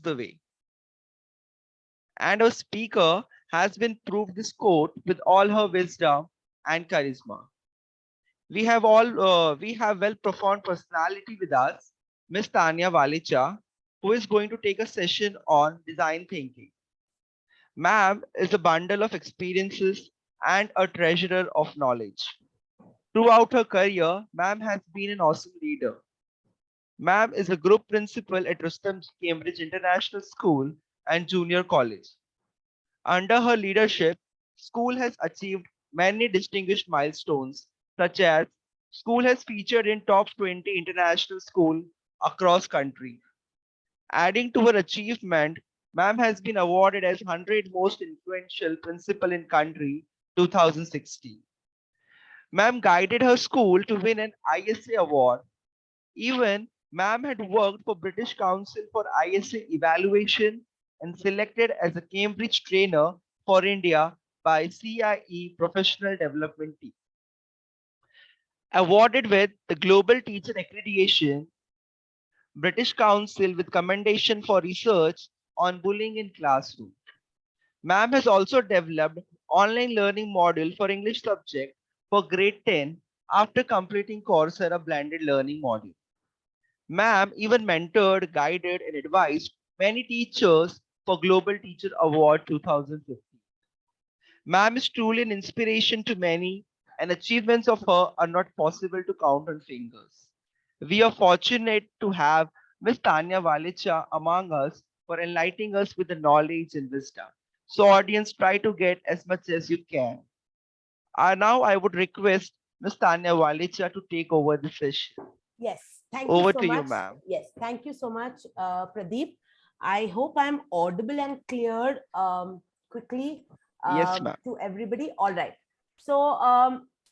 the way. And our speaker has been proved this quote with all her wisdom and charisma. We have well profound personality with us, Ms. Tanya Valecha, who is going to take a session on design thinking. Ma'am is a bundle of experiences and a treasurer of knowledge. Throughout her career, Ma'am has been an awesome leader. Ma'am is a group principal at Rustom's Cambridge International School and Junior College. Under her leadership, school has achieved many distinguished milestones, such as school has featured in top 20 international school across country. Adding to her achievement, Ma'am has been awarded as 100 most influential principal in country 2016. Ma'am guided her school to win an ISA award. Even Ma'am had worked for British Council for ISA evaluation and selected as a Cambridge trainer for India by CIE Professional Development Team. Awarded with the Global Teacher Accreditation, British Council with commendation for research on bullying in classroom. Ma'am has also developed online learning module for English subject for grade 10 after completing Coursera blended learning module. Ma'am even mentored, guided, and advised many teachers for Global Teacher Award 2015. Ma'am is truly an inspiration to many, and achievements of her are not possible to count on fingers. We are fortunate to have Ms. Tanya Valecha among us for enlightening us with the knowledge and wisdom. So, audience, try to get as much as you can. Now, I would request Ms. Tanya Valecha to take over the session. Yes, thank you Over so to you, much. ma'am. Yes, thank you so much, Pradeep. I hope I'm audible and cleared quickly Yes, ma'am. to everybody. All right. So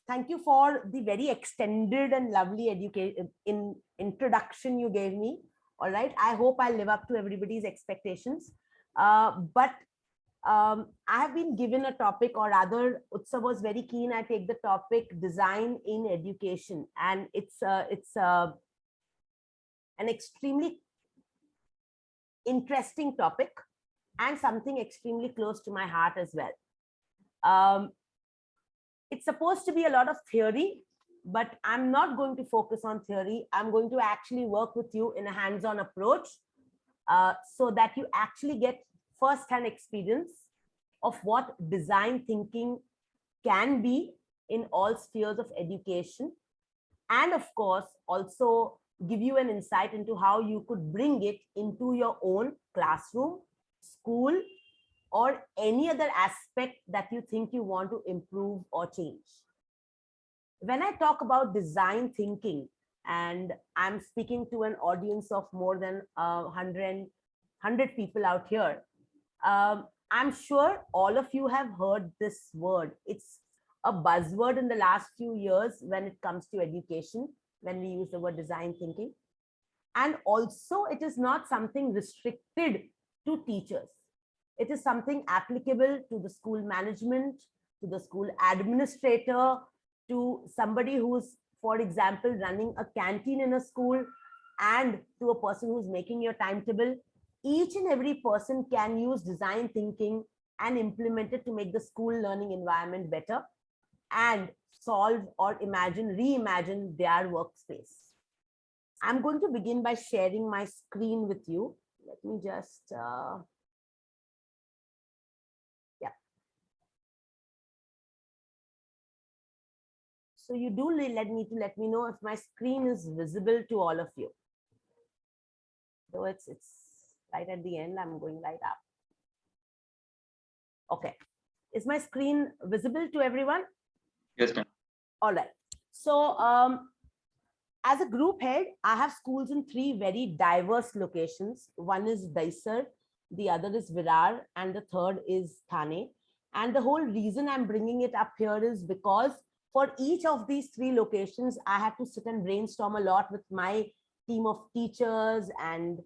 thank you for the very extended and lovely introduction you gave me. All right. I hope I live up to everybody's expectations. But I have been given a topic, or rather, Utsav was very keen. I take the topic design in education, and it's an extremely interesting topic and something extremely close to my heart as well. It's supposed to be a lot of theory, but I'm not going to focus on theory. I'm going to actually work with you in a hands-on approach so that you actually get first-hand experience of what design thinking can be in all spheres of education. And of course, also give you an insight into how you could bring it into your own classroom, school, or any other aspect that you think you want to improve or change. When I talk about design thinking, and I'm speaking to an audience of more than 100 people out here, I'm sure all of you have heard this word. It's a buzzword in the last few years when it comes to education, when we use the word design thinking. And also, it is not something restricted to teachers. It is something applicable to the school management, to the school administrator, to somebody who's, for example, running a canteen in a school, and to a person who's making your timetable. Each and every person can use design thinking and implement it to make the school learning environment better and solve or reimagine their workspace. I'm going to begin by sharing my screen with you. Let me just, yeah. So you do let me know if my screen is visible to all of you. Though it's right at the end, I'm going right up. Okay. Is my screen visible to everyone? Yes, ma'am. All right. So as a group head, I have schools in 3 very diverse locations. One is Daisar, the other is Virar, and the third is Thane. And the whole reason I'm bringing it up here is because for each of these 3 locations, I had to sit and brainstorm a lot with my team of teachers and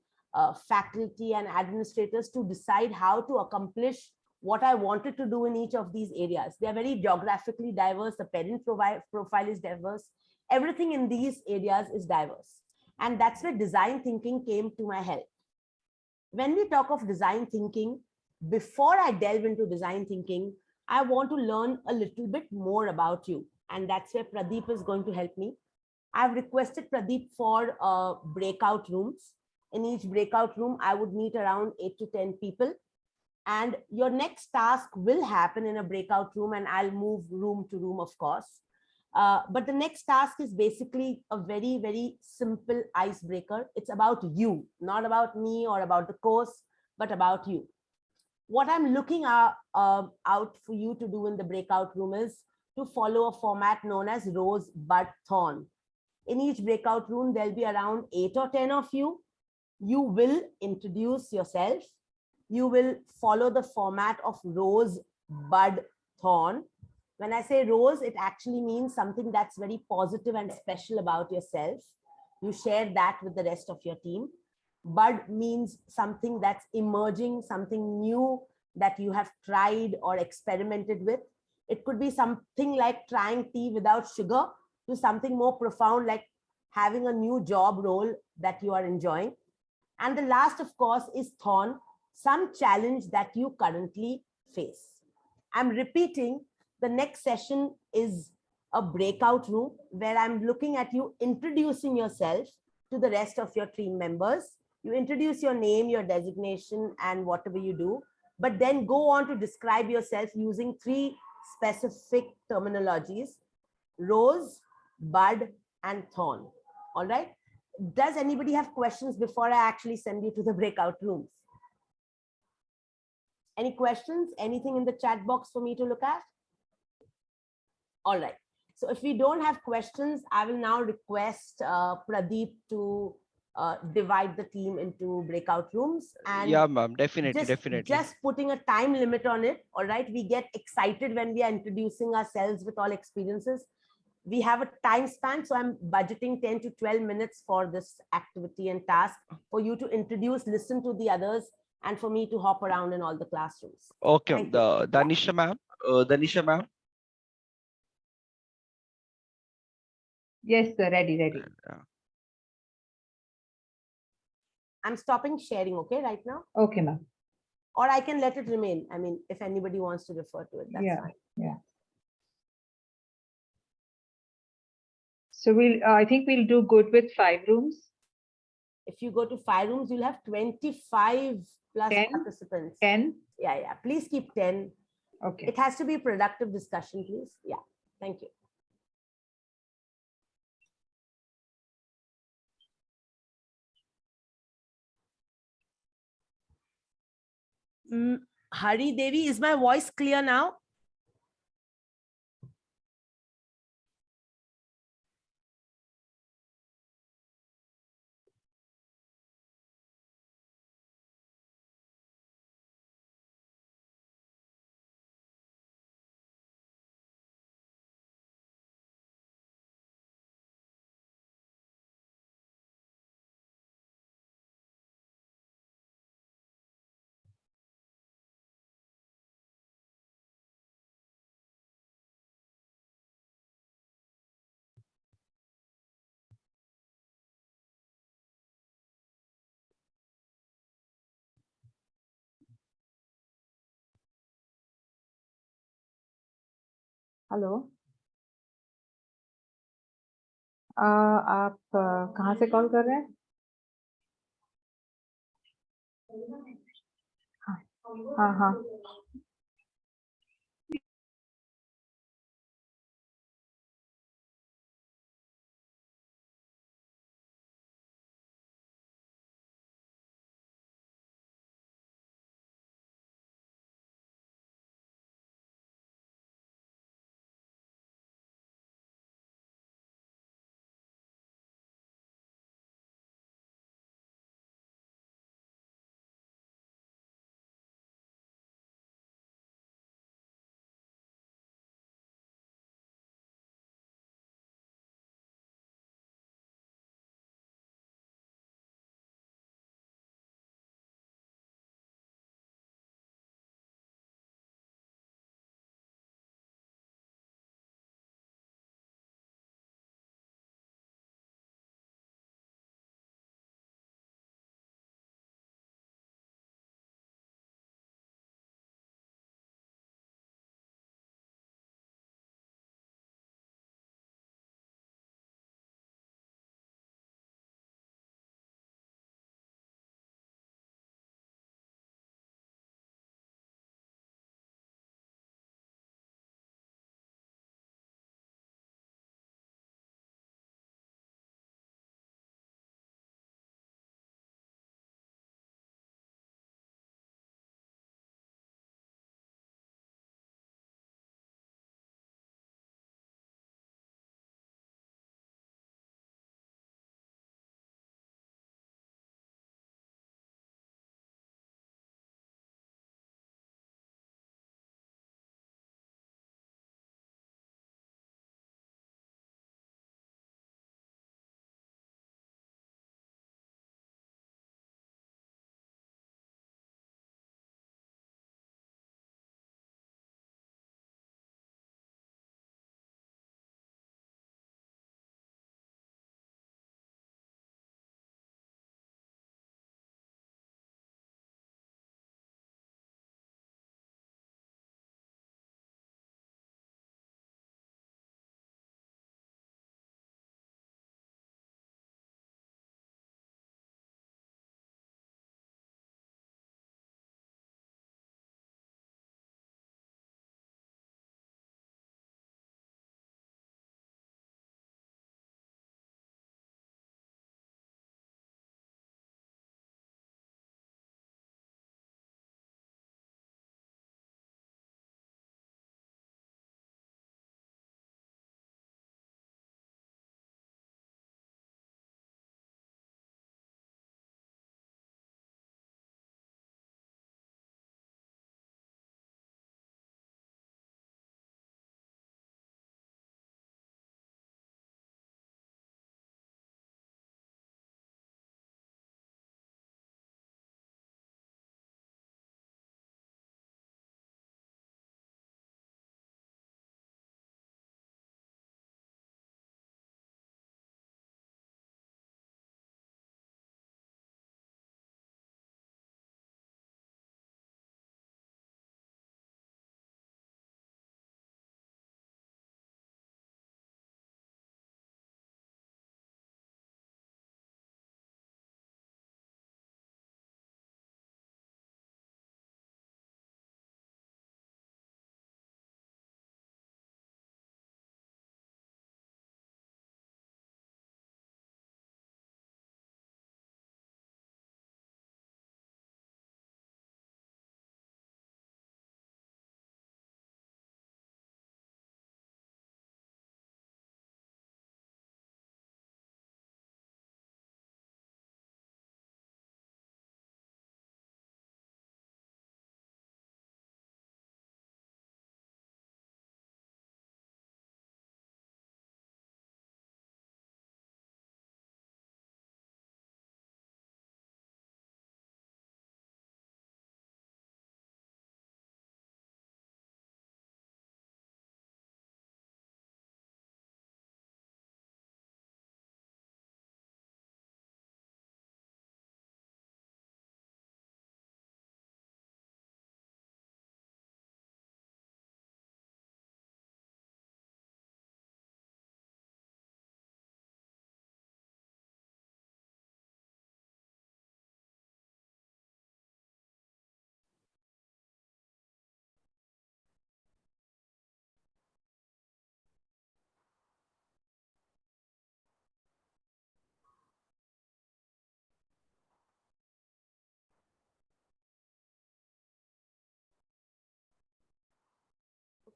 faculty and administrators to decide how to accomplish what I wanted to do in each of these areas. They are very geographically diverse. The parent profile is diverse. Everything in these areas is diverse. And that's where design thinking came to my help. when we talk of design thinking, before I delve into design thinking, I want to learn a little bit more about you. And that's where Pradeep is going to help me. I've requested Pradeep for breakout rooms. In each breakout room, I would meet around 8 to 10 people. And your next task will happen in a breakout room, and I'll move room to room, of course. But the next task is basically a very, very simple icebreaker. It's about you, not about me or about the course, but about you. What I'm looking out for you to do in the breakout room is to follow a format known as Rose, Bud, Thorn. In each breakout room, there'll be around 8 or 10 of you. You will introduce yourself. You will follow the format of Rose, Bud, Thorn. When I say rose, it actually means something that's very positive and special about yourself. You share that with the rest of your team. Bud means something that's emerging, something new that you have tried or experimented with. It could be something like trying tea without sugar to something more profound like having a new job role that you are enjoying. And the last, of course, is Thorn, some challenge that you currently face. I'm repeating, the next session is a breakout room where I'm looking at you introducing yourself to the rest of your team members. You introduce your name, your designation, and whatever you do, but then go on to describe yourself using 3 specific terminologies: Rose, Bud, and Thorn. All right. Does anybody have questions before I actually send you to the breakout rooms? Any questions? Anything in the chat box for me to look at? All right. So if we don't have questions, I will now request Pradeep to divide the team into breakout rooms. And yeah, ma'am, definitely, just putting a time limit on it. All right. We get excited when we are introducing ourselves with all experiences. We have a time span, so I'm budgeting 10 to 12 minutes for this activity and task for you to introduce, listen to the others, and for me to hop around in all the classrooms. Okay, Danisha ma'am, Danisha ma'am. Yes, sir. Ready. I'm stopping sharing, okay, right now? Okay, ma'am. Or I can let it remain. I mean, if anybody wants to refer to it, that's fine. Yeah. So I think we'll do good with 5 rooms. If you go to 5 rooms, you'll have 25 plus 10? participants. 10? Yeah. Please keep 10. Okay. It has to be a productive discussion, please. Yeah. Thank you. Hari Devi, is my voice clear now? Hello आप कहाँ से call कर रहे हैं? हाँ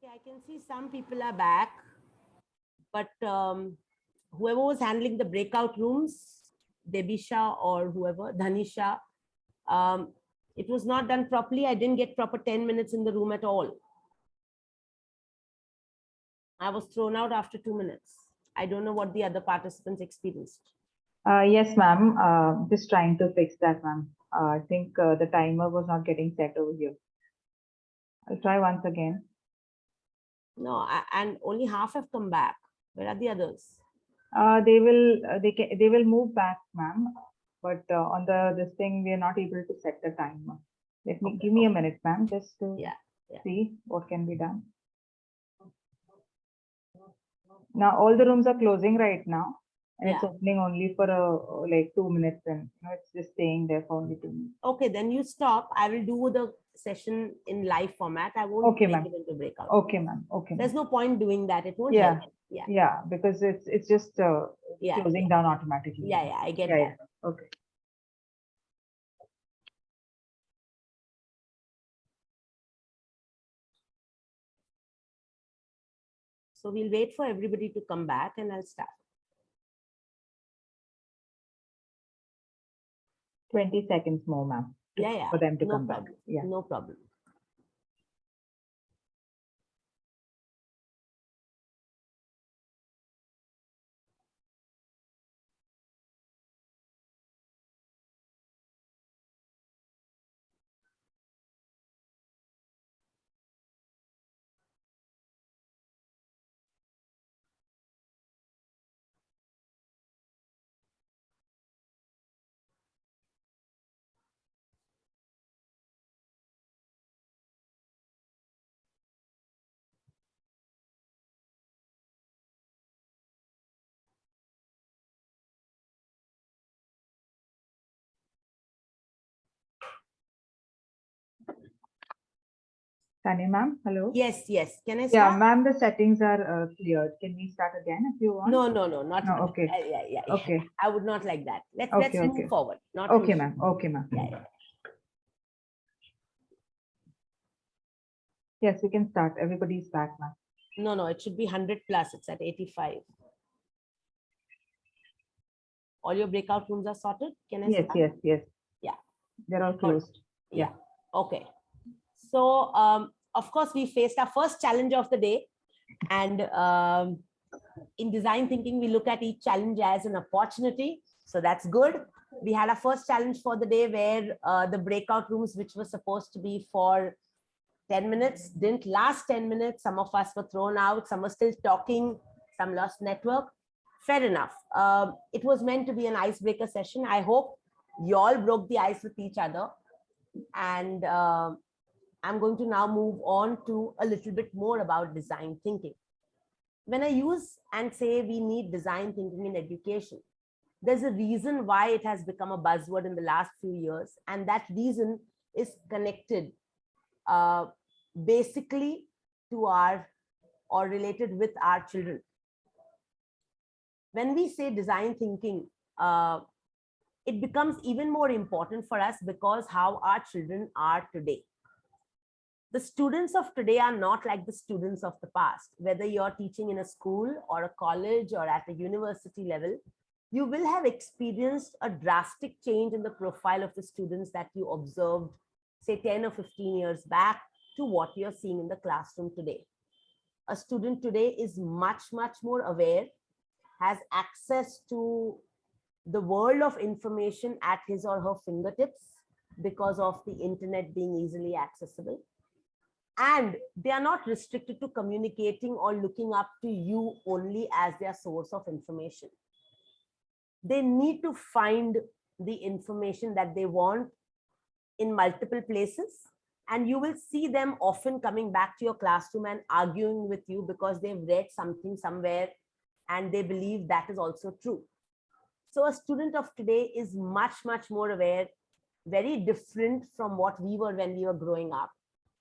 Okay, I can see some people are back, but whoever was handling the breakout rooms, Debisha or whoever, Dhanisha, um, it was not done properly. I didn't get proper 10 minutes in the room at all. I was thrown out after 2 minutes. I don't know what the other participants experienced. Yes, ma'am. Just trying to fix that, ma'am. I think the timer was not getting set over here. I'll try once again. No, and only half have come back. Where are the others? They will move back, ma'am. But on this thing, we are not able to set the timer. Give me a minute, ma'am, just to see what can be done. Now all the rooms are closing right now, and it's opening only for like 2 minutes, and it's just staying there for only 2 minutes. Okay, then you stop. I will do the session in live format. I won't make it into breakout. Okay, ma'am. Okay. There's no point doing that. It won't help. Yeah, because it's just closing down automatically. Yeah, I get that. Okay. So we'll wait for everybody to come back and I'll start. 20 seconds more, ma'am. For them to come back. Yeah. No problem. Tanya, ma'am, hello. Yes. Can I start? Yeah, ma'am, the settings are cleared. Can we start again if you want? No, not. No, okay. Yeah. Okay. I would not like that. Let's move forward. Not okay, ma'am. Okay, ma'am. Yeah. Yes, we can start. Everybody's back, ma'am. No, it should be 100 plus. It's at 85. All your breakout rooms are sorted? Can I start? Yes. Yeah. They're all closed. Yeah. Okay. So, of course, we faced our first challenge of the day. And in design thinking, we look at each challenge as an opportunity. So that's good. We had our first challenge for the day where the breakout rooms, which were supposed to be for 10 minutes, didn't last 10 minutes. Some of us were thrown out. Some were still talking. Some lost network. Fair enough. It was meant to be an icebreaker session. I hope you all broke the ice with each other. And I'm going to now move on to a little bit more about design thinking. When I use and say we need design thinking in education, there's a reason why it has become a buzzword in the last few years. And that reason is connected basically to or related with our children. When we say design thinking, it becomes even more important for us because how our children are today. The students of today are not like the students of the past. Whether you're teaching in a school or a college or at a university level, you will have experienced a drastic change in the profile of the students that you observed, say 10 or 15 years back to what you're seeing in the classroom today. A student today is much more aware, has access to the world of information at his or her fingertips because of the internet being easily accessible. And they are not restricted to communicating or looking up to you only as their source of information. They need to find the information that they want in multiple places. And you will see them often coming back to your classroom and arguing with you because they've read something somewhere and they believe that is also true. So a student of today is much more aware, very different from what we were when we were growing up.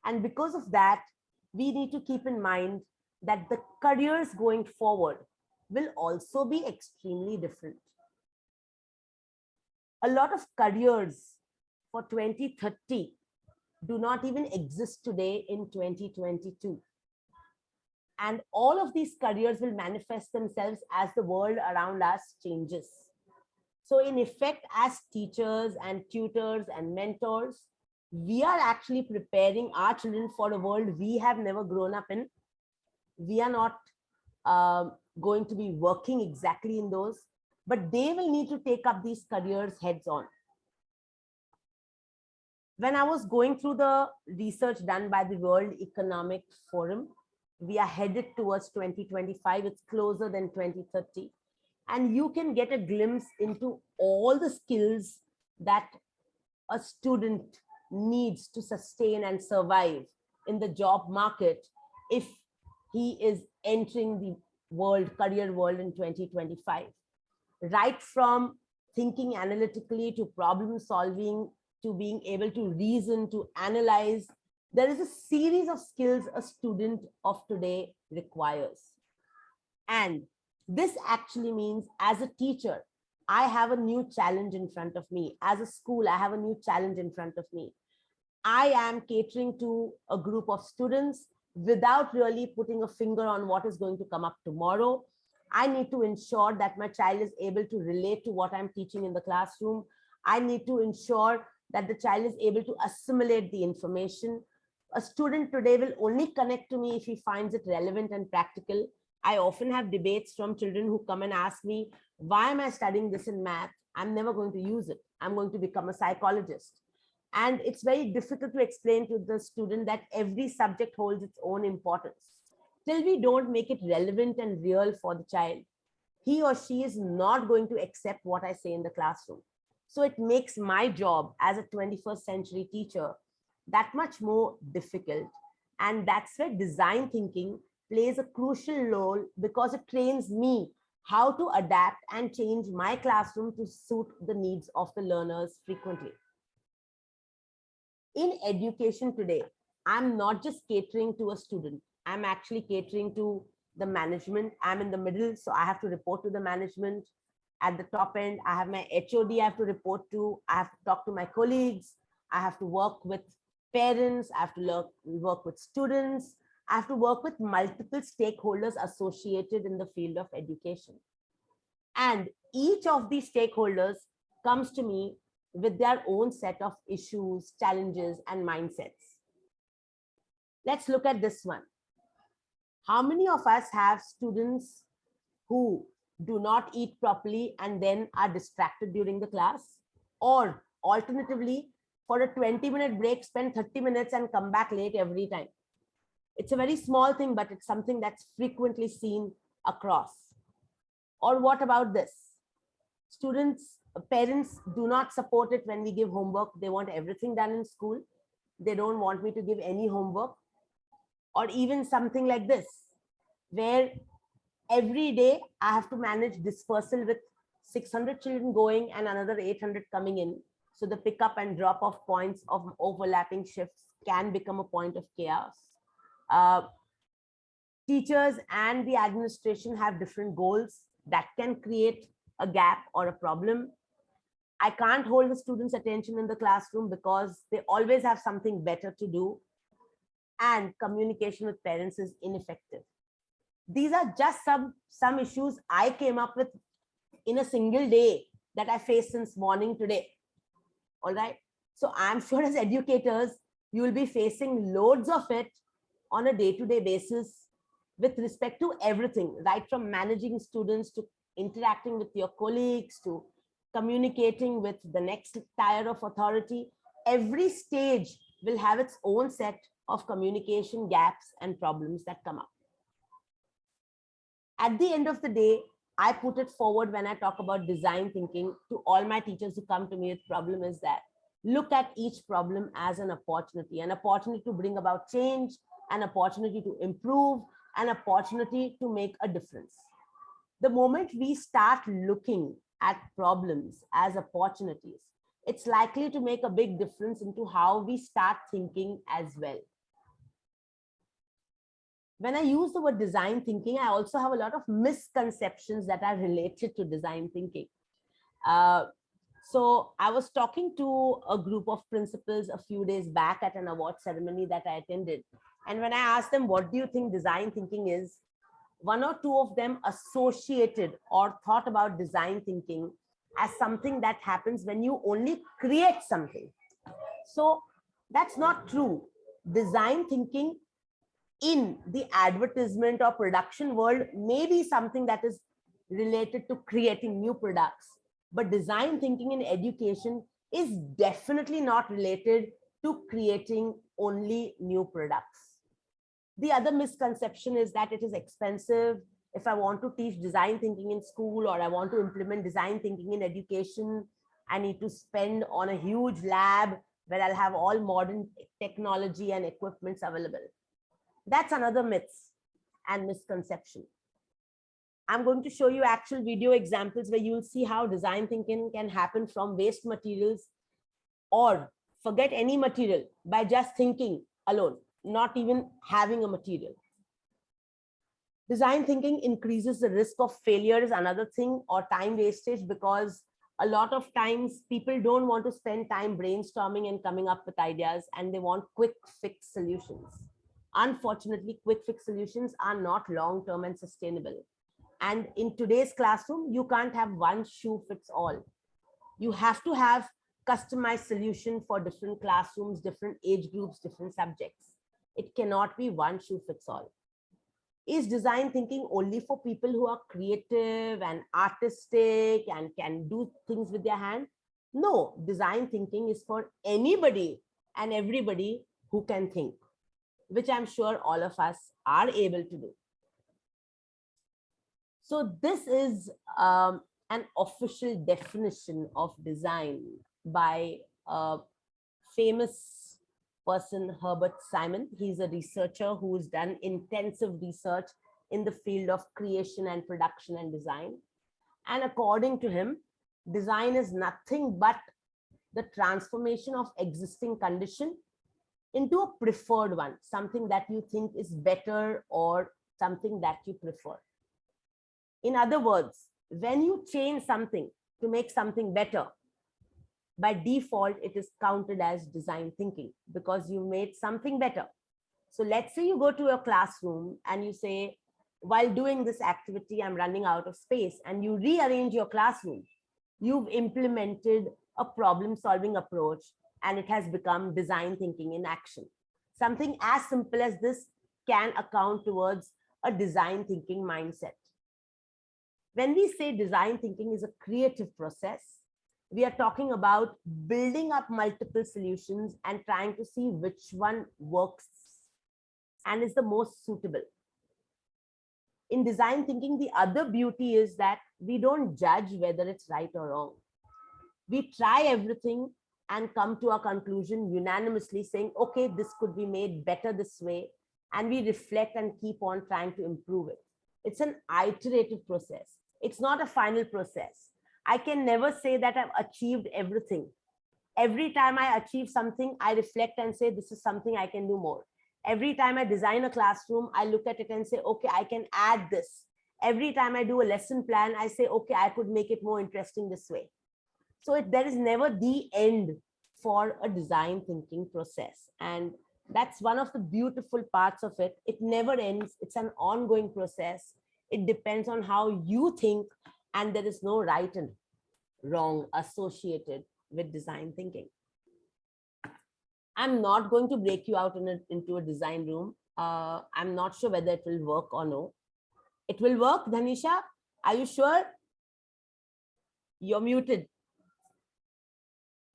And because of that, we need to keep in mind that the careers going forward will also be extremely different. A lot of careers for 2030 do not even exist today in 2022. And all of these careers will manifest themselves as the world around us changes. So in effect, as teachers and tutors and mentors, we are actually preparing our children for a world we have never grown up in. We are not going to be working exactly in those, but they will need to take up these careers heads on. When I was going through the research done by the World Economic Forum, we are headed towards 2025. It's closer than 2030. And you can get a glimpse into all the skills that a student needs to sustain and survive in the job market if he is entering the career world in 2025. Right from thinking analytically to problem solving, to being able to reason, to analyze, there is a series of skills a student of today requires. And this actually means, as a teacher, I have a new challenge in front of me. As a school, I have a new challenge in front of me. I am catering to a group of students without really putting a finger on what is going to come up tomorrow. I need to ensure that my child is able to relate to what I'm teaching in the classroom. I need to ensure that the child is able to assimilate the information. A student today will only connect to me if he finds it relevant and practical. I often have debates from children who come and ask me, why am I studying this in math? I'm never going to use it. I'm going to become a psychologist. And it's very difficult to explain to the student that every subject holds its own importance. Till we don't make it relevant and real for the child, he or she is not going to accept what I say in the classroom. So it makes my job as a 21st century teacher that much more difficult. And that's where design thinking plays a crucial role, because it trains me how to adapt and change my classroom to suit the needs of the learners frequently. In education today, I'm not just catering to a student, I'm actually catering to the management. I'm in the middle, so I have to report to the management. At the top end, I have my HOD I have to report to. I have to talk to my colleagues. I have to work with parents. I have to work with students. I have to work with multiple stakeholders associated in the field of education. And each of these stakeholders comes to me with their own set of issues, challenges, and mindsets. Let's look at this one. How many of us have students who do not eat properly and then are distracted during the class? Or alternatively, for a 20-minute break, spend 30 minutes and come back late every time. It's a very small thing, but it's something that's frequently seen across. Or what about this? Parents do not support it when we give homework. They want everything done in school. They don't want me to give any homework. Or even something like this, where every day I have to manage dispersal with 600 children going and another 800 coming in. So the pickup and drop off points of overlapping shifts can become a point of chaos. Teachers and the administration have different goals that can create a gap or a problem. I can't hold the students' attention in the classroom because they always have something better to do. And communication with parents is ineffective. These are just some issues I came up with in a single day that I faced since morning today. All right. So I'm sure as educators, you will be facing loads of it on a day-to-day basis with respect to everything, right from managing students to interacting with your colleagues to communicating with the next tier of authority. Every stage will have its own set of communication gaps and problems that come up. At the end of the day, I put it forward when I talk about design thinking to all my teachers who come to me with problem is that look at each problem as an opportunity to bring about change, an opportunity to improve, an opportunity to make a difference. The moment we start looking at problems as opportunities, it's likely to make a big difference into how we start thinking as well. When I use the word design thinking, I also have a lot of misconceptions that are related to design thinking. So I was talking to a group of principals a few days back at an award ceremony that I attended. And when I asked them, what do you think design thinking is? One or two of them associated or thought about design thinking as something that happens when you only create something. So that's not true. Design thinking in the advertisement or production world may be something that is related to creating new products, but design thinking in education is definitely not related to creating only new products. The other misconception is that it is expensive. If I want to teach design thinking in school or I want to implement design thinking in education, I need to spend on a huge lab where I'll have all modern technology and equipments available. That's another myth and misconception. I'm going to show you actual video examples where you'll see how design thinking can happen from waste materials, or forget any material, by just thinking alone, not even having a material. Design thinking increases the risk of failure is another thing, or time wastage, because a lot of times people don't want to spend time brainstorming and coming up with ideas, and they want quick fix solutions. Unfortunately, quick fix solutions are not long-term and sustainable. And in today's classroom, you can't have one shoe fits all. You have to have customized solution for different classrooms, different age groups, different subjects. It cannot be one shoe fits all. Is design thinking only for people who are creative and artistic and can do things with their hand? No, design thinking is for anybody and everybody who can think, which I'm sure all of us are able to do. So this is an official definition of design by a famous person, Herbert Simon. He's a researcher who's done intensive research in the field of creation and production and design. And according to him, design is nothing but the transformation of existing condition into a preferred one, something that you think is better or something that you prefer. In other words, when you change something to make something better, by default, it is counted as design thinking because you made something better. So let's say you go to a classroom and you say, while doing this activity, I'm running out of space, and you rearrange your classroom. You've implemented a problem-solving approach, and it has become design thinking in action. Something as simple as this can account towards a design thinking mindset. When we say design thinking is a creative process, we are talking about building up multiple solutions and trying to see which one works and is the most suitable. In design thinking, the other beauty is that we don't judge whether it's right or wrong. We try everything and come to a conclusion unanimously saying, okay, this could be made better this way. And we reflect and keep on trying to improve it. It's an iterative process. It's not a final process. I can never say that I've achieved everything. Every time I achieve something, I reflect and say, this is something I can do more. Every time I design a classroom, I look at it and say, okay, I can add this. Every time I do a lesson plan, I say, okay, I could make it more interesting this way. So there is never the end for a design thinking process. And that's one of the beautiful parts of it. It never ends. It's an ongoing process. It depends on how you think, and there is no right and wrong associated with design thinking. I'm not going to break you out into a design room. I'm not sure whether it will work or no. It will work, Dhanisha? Are you sure? You're muted.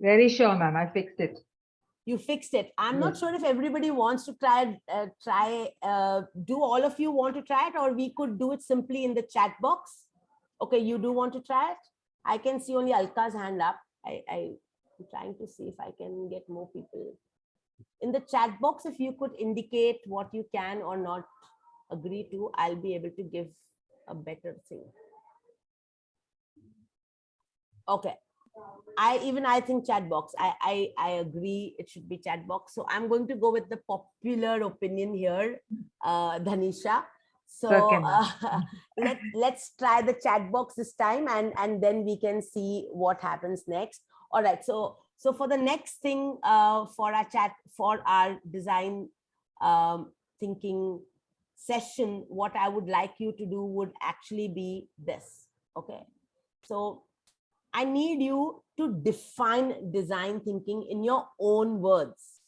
Very sure, ma'am. I fixed it. You fixed it. I'm not sure if everybody wants to try. Do all of you want to try it, or we could do it simply in the chat box? Okay, you do want to try it? I can see only Alka's hand up. I'm trying to see if I can get more people. In the chat box, if you could indicate what you can or not agree to, I'll be able to give a better thing. Okay. I think chat box. I agree it should be chat box. So I'm going to go with the popular opinion here, Dhanisha. So let's try the chat box this time, and then we can see what happens next. All right. So for the next thing, for our design thinking session, what I would like you to do would actually be this. Okay. So I need you to define design thinking in your own words.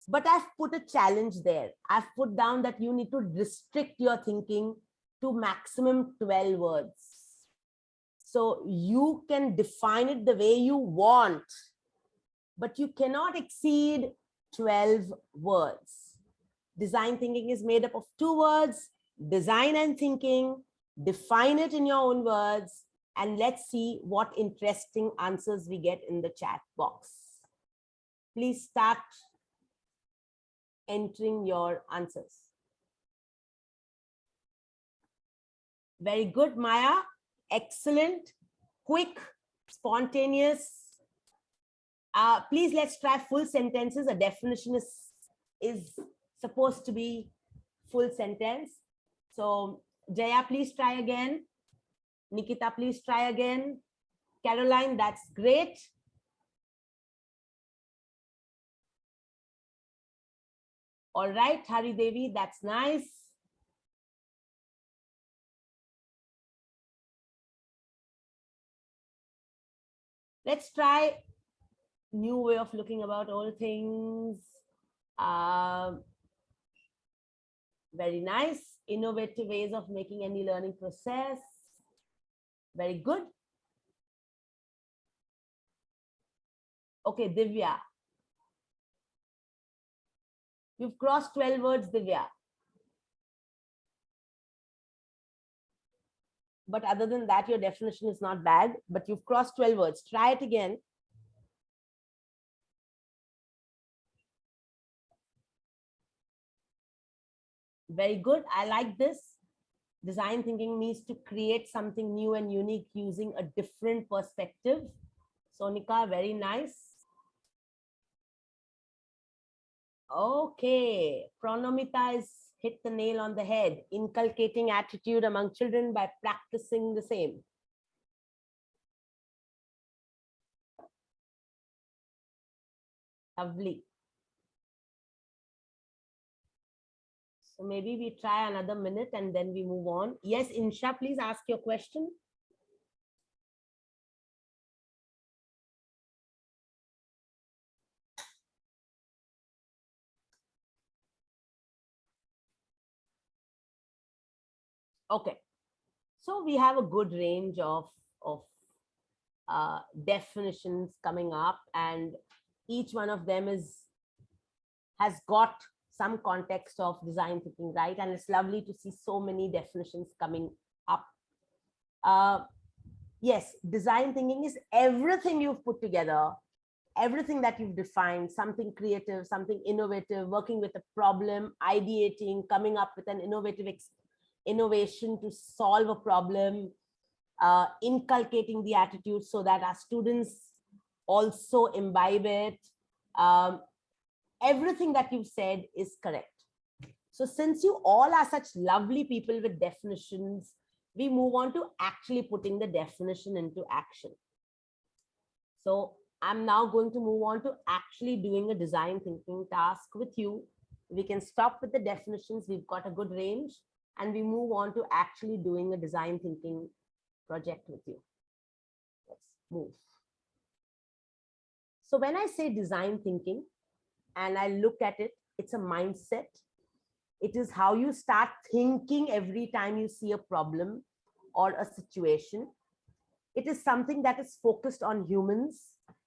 But I've put a challenge there. I've put down that you need to restrict your thinking to maximum 12 words. So you can define it the way you want, but you cannot exceed 12 words. Design thinking is made up of 2 words, design and thinking. Define it in your own words, and let's see what interesting answers we get in the chat box. Please start entering your answers. Very good, Maya. Excellent, quick, spontaneous. Please, let's try full sentences. A definition is supposed to be full sentence. So Jaya, please try again. Nikita, please try again. Caroline, that's great. All right, Hari Devi, that's nice. Let's try new way of looking about all things. Very nice. Innovative ways of making any learning process. Very good. Okay, Divya. You've crossed 12 words, Divya. But other than that, your definition is not bad, but you've crossed 12 words. Try it again. Very good. I like this. Design thinking means to create something new and unique using a different perspective. Sonika, very nice. Okay, Pronomita is hit the nail on the head. Inculcating attitude among children by practicing the same. Lovely. So maybe we try another minute and then we move on. Yes, Insha, please ask your question. Okay, so we have a good range of definitions coming up, and each one of them has got some context of design thinking, right? And it's lovely to see so many definitions coming up. Yes, design thinking is everything you've put together, everything that you've defined, something creative, something innovative, working with a problem, ideating, coming up with an innovation to solve a problem, inculcating the attitude so that our students also imbibe it. Everything that you've said is correct. So since you all are such lovely people with definitions, we move on to actually putting the definition into action. So I'm now going to move on to actually doing a design thinking task with you. We can stop with the definitions. We've got a good range, and we move on to actually doing a design thinking project with you. Let's move. So when I say design thinking and I look at it, it's a mindset. It is how you start thinking every time you see a problem or a situation. It is something that is focused on humans.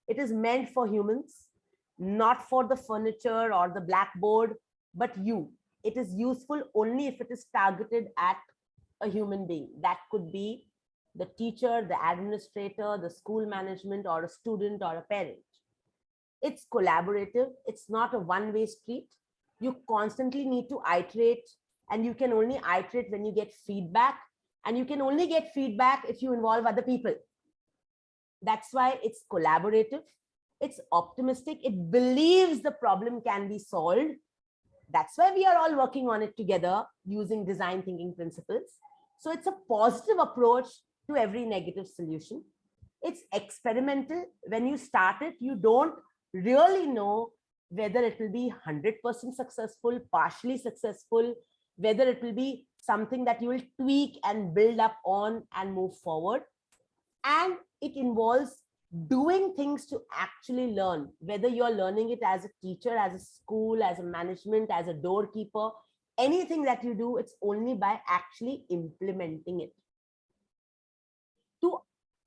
It is meant for humans, not for the furniture or the blackboard, but you. It is useful only if it is targeted at a human being. That could be the teacher, the administrator, the school management, or a student or a parent. It's collaborative. It's not a one-way street. You constantly need to iterate, and you can only iterate when you get feedback, and you can only get feedback if you involve other people. That's why it's collaborative. It's optimistic. It believes the problem can be solved. That's why we are all working on it together using design thinking principles. So it's a positive approach to every negative solution. It's experimental. When you start it, you don't really know whether it will be 100% successful, partially successful, whether it will be something that you will tweak and build up on and move forward. And it involves doing things to actually learn, whether you're learning it as a teacher, as a school, as a management, as a doorkeeper, anything that you do, it's only by actually implementing it. To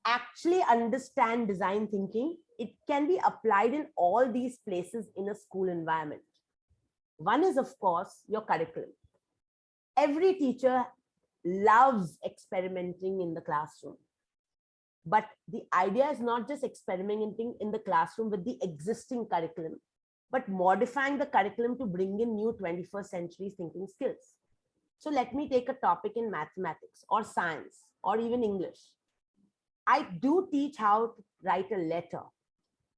actually understand design thinking, it can be applied in all these places in a school environment. One is, of course, your curriculum. Every teacher loves experimenting in the classroom. But the idea is not just experimenting in the classroom with the existing curriculum, but modifying the curriculum to bring in new 21st century thinking skills. So let me take a topic in mathematics or science or even English. I do teach how to write a letter,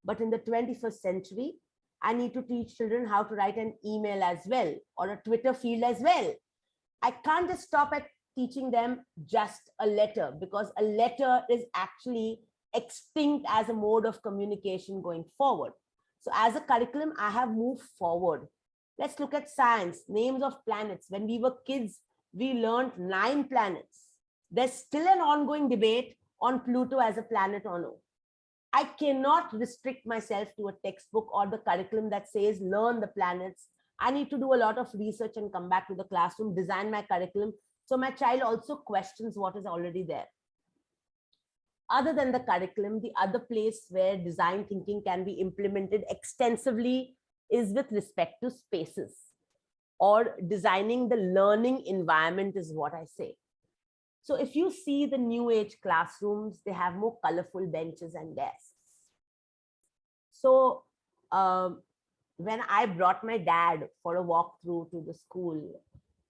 but in the 21st century, I need to teach children how to write an email as well, or a Twitter field as well. I can't just stop at teaching them just a letter, because a letter is actually extinct as a mode of communication going forward. So as a curriculum, I have moved forward. Let's look at science, names of planets. When we were kids, we learned 9 planets. There's still an ongoing debate on Pluto as a planet or no. I cannot restrict myself to a textbook or the curriculum that says learn the planets. I need to do a lot of research and come back to the classroom, design my curriculum, so my child also questions what is already there. Other than the curriculum, the other place where design thinking can be implemented extensively is with respect to spaces, or designing the learning environment is what I say. So if you see the new age classrooms, they have more colorful benches and desks. So when I brought my dad for a walkthrough to the school,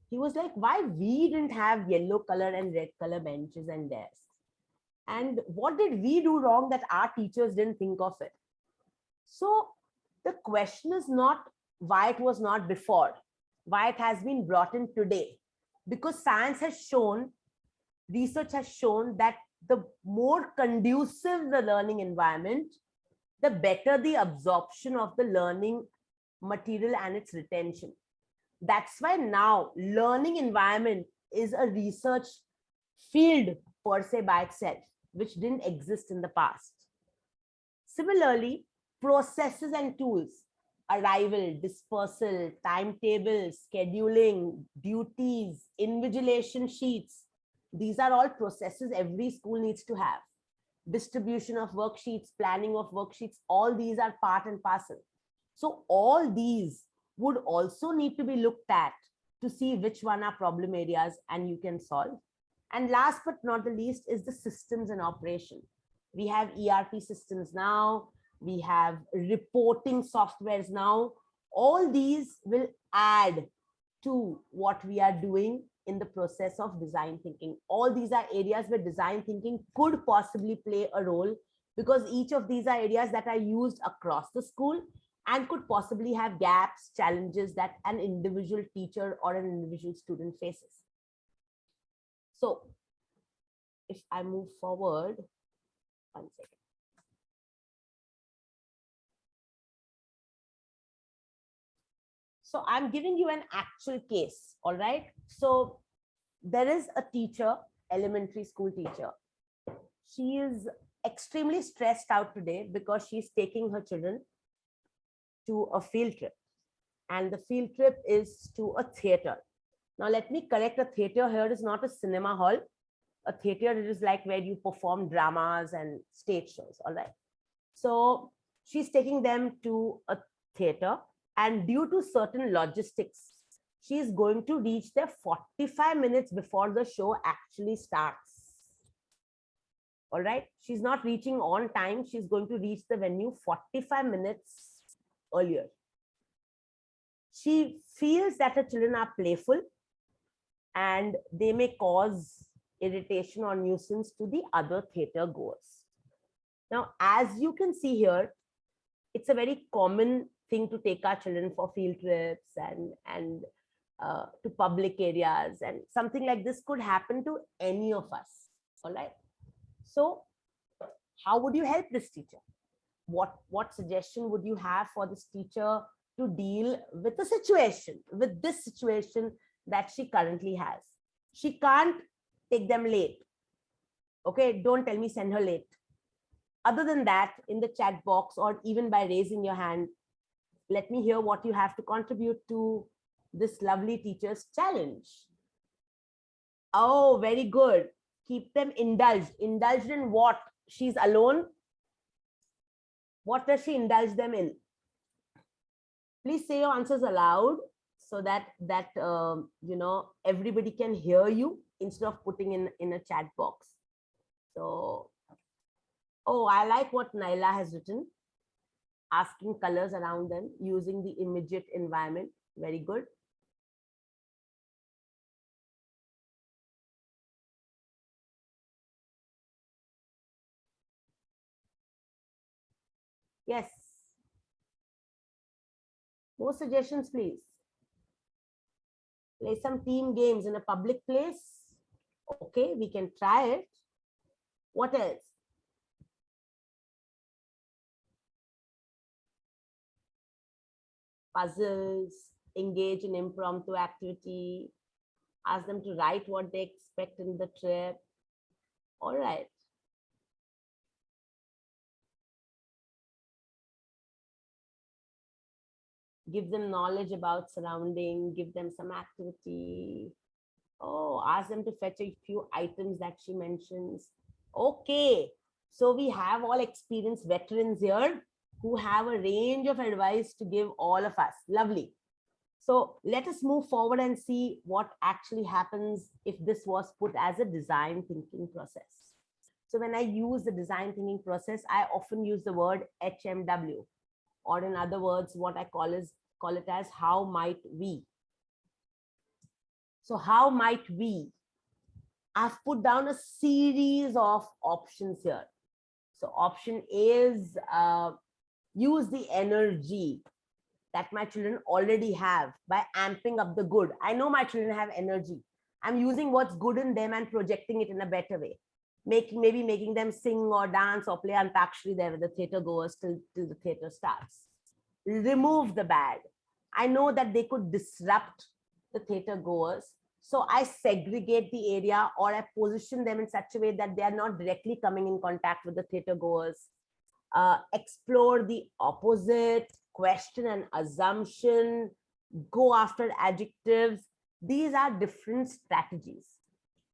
he was like, why we didn't have yellow color and red color benches and desks? And what did we do wrong that our teachers didn't think of it? So the question is not why it was not before, why it has been brought in today. Because science has shown, research has shown that the more conducive the learning environment, the better the absorption of the learning material and its retention. That's why now learning environment is a research field per se by itself, which didn't exist in the past. Similarly, processes and tools, arrival, dispersal, timetable, scheduling, duties, invigilation sheets, these are all processes every school needs to have. Distribution of worksheets, planning of worksheets, all these are part and parcel. So all these would also need to be looked at to see which one are problem areas and you can solve. And last but not the least is the systems and operation. We have ERP systems now, we have reporting softwares now. All these will add to what we are doing in the process of design thinking. All these are areas where design thinking could possibly play a role, because each of these are areas that are used across the school and could possibly have gaps, challenges that an individual teacher or an individual student faces. So if I move forward, 1 second. So I'm giving you an actual case, all right? So there is a teacher, elementary school teacher. She is extremely stressed out today because she's taking her children to a field trip. And the field trip is to a theater. Now, let me correct, a theater here is not a cinema hall. A theater is like where you perform dramas and stage shows, all right? So she's taking them to a theater, and due to certain logistics, she's going to reach there 45 minutes before the show actually starts. All right, she's not reaching on time. She's going to reach the venue 45 minutes earlier. She feels that her children are playful and they may cause irritation or nuisance to the other theater goers. Now, as you can see here, it's a very common thing to take our children for field trips and to public areas, and something like this could happen to any of us. All right. So how would you help this teacher? What suggestion would you have for this teacher to deal with the situation, with this situation that she currently has? She can't take them late. Okay, don't tell me send her late. Other than that, in the chat box or even by raising your hand, let me hear what you have to contribute to this lovely teacher's challenge. Oh, very good. Keep them indulged. Indulged in what? She's alone. What does she indulge them in? Please say your answers aloud so that you know, everybody can hear you instead of putting in a chat box. So, oh, I like what Naila has written. Asking colors around them using the immediate environment. Very good. Yes. More suggestions, please. Play some team games in a public place. Okay, we can try it. What else? Puzzles, engage in impromptu activity, ask them to write what they expect in the trip. All right. Give them knowledge about surrounding, give them some activity. Oh, ask them to fetch a few items that she mentions. Okay, so we have all experienced veterans here who have a range of advice to give all of us. Lovely. So let us move forward and see what actually happens if this was put as a design thinking process. So when I use the design thinking process, I often use the word HMW, or in other words, what I call it as how might we. So how might we? I've put down a series of options here. So option A is use the energy that my children already have by amping up the good. I know my children have energy. I'm using what's good in them and projecting it in a better way. Maybe making them sing or dance or play Antakshari there with the theater goers till the theater starts. Remove the bad. I know that they could disrupt the theater goers. So I segregate the area, or I position them in such a way that they are not directly coming in contact with the theater goers. Explore the opposite, question and assumption, go after adjectives. These are different strategies.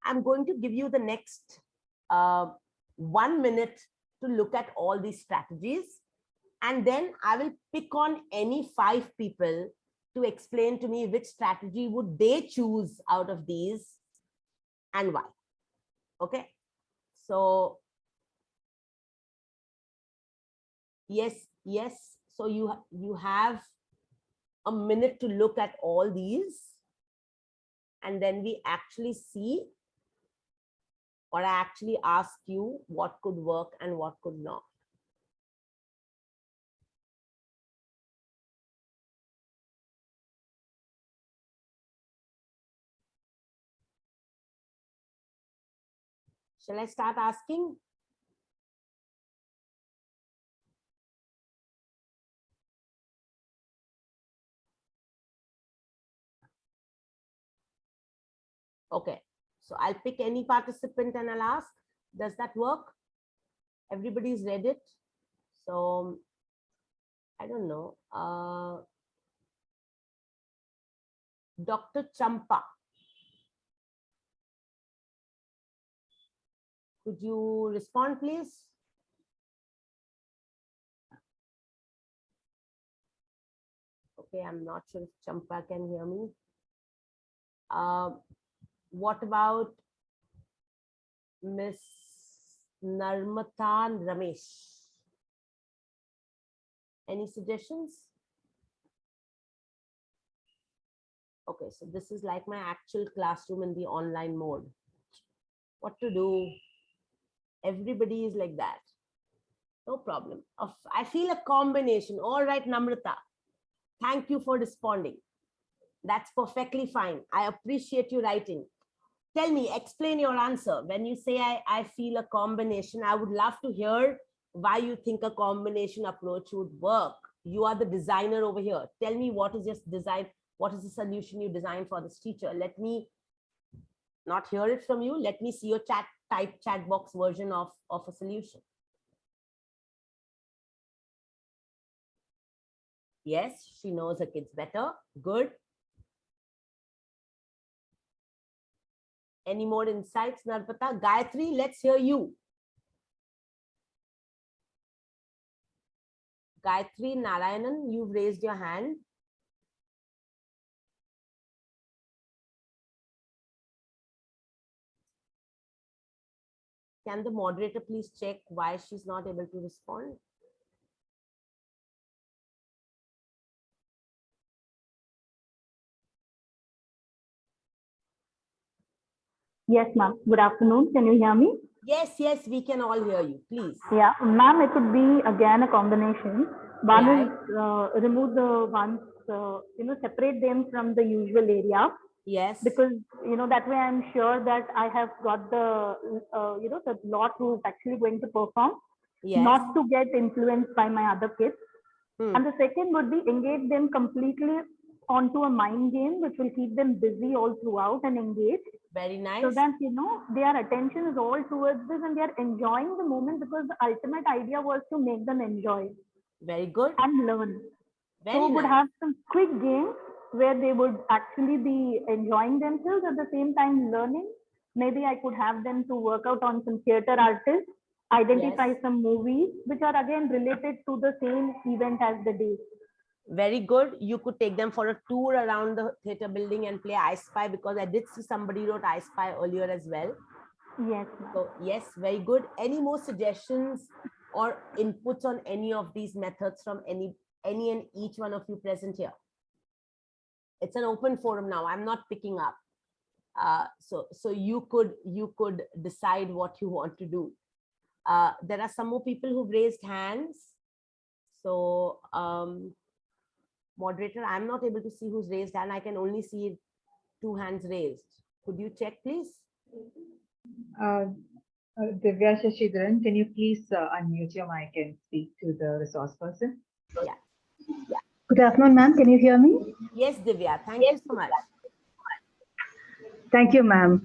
I'm going to give you the next 1 minute to look at all these strategies. And then I will pick on any 5 people to explain to me which strategy would they choose out of these and why. Okay. So yes. So you have a minute to look at all these, and then we actually see, or I actually ask you what could work and what could not. Shall I start asking? Okay, so I'll pick any participant and I'll ask, does that work? Everybody's read it. So I don't know. Dr. Champa, could you respond, please? Okay, I'm not sure if Champa can hear me. What about Miss Narmatan Ramesh? Any suggestions? Okay, so this is like my actual classroom in the online mode. What to do? Everybody is like that. No problem. I feel a combination. All right, Namrata. Thank you for responding. That's perfectly fine. I appreciate you writing. Tell me, explain your answer. When you say I feel a combination, I would love to hear why you think a combination approach would work. You are the designer over here. Tell me what is your design, what is the solution you designed for this teacher? Let me not hear it from you. Let me see your chat box version of a solution. Yes, she knows her kids better. Good. Any more insights, Narpata? Gayatri, let's hear you. Gayatri Narayanan, you've raised your hand. Can the moderator please check why she's not able to respond? Yes, ma'am. Good afternoon. Can you hear me? Yes, yes, we can all hear you. Please. Yeah, ma'am, it could be again a combination. One is remove the ones, separate them from the usual area. Yes. Because, that way I'm sure that I have got the, the lot who's actually going to perform, yes, not to get influenced by my other kids. Hmm. And the second would be engage them completely onto a mind game, which will keep them busy all throughout and engaged. Very nice. So that, their attention is all towards this and they are enjoying the moment, because the ultimate idea was to make them enjoy. Very good. And learn. Very so nice. would have some quick games where they would actually be enjoying themselves at the same time learning. Maybe I could have them to work out on some theater artists, identify some movies which are again related to the same event as the day. Very good. You could take them for a tour around the theater building and play I Spy, because I did see somebody wrote I Spy earlier as well. Yes. So yes, very good. Any more suggestions or inputs on any of these methods from any and each one of you present here? It's an open forum now. I'm not picking up. So you could decide what you want to do. There are some more people who've raised hands. So moderator, I'm not able to see who's raised hand. I can only see 2 hands raised. Could you check, please? Divya Shashidharan, can you please unmute your mic and speak to the resource person? Yeah. Good afternoon, ma'am. Can you hear me? Yes, Divya. Thank you so much. Thank you, ma'am.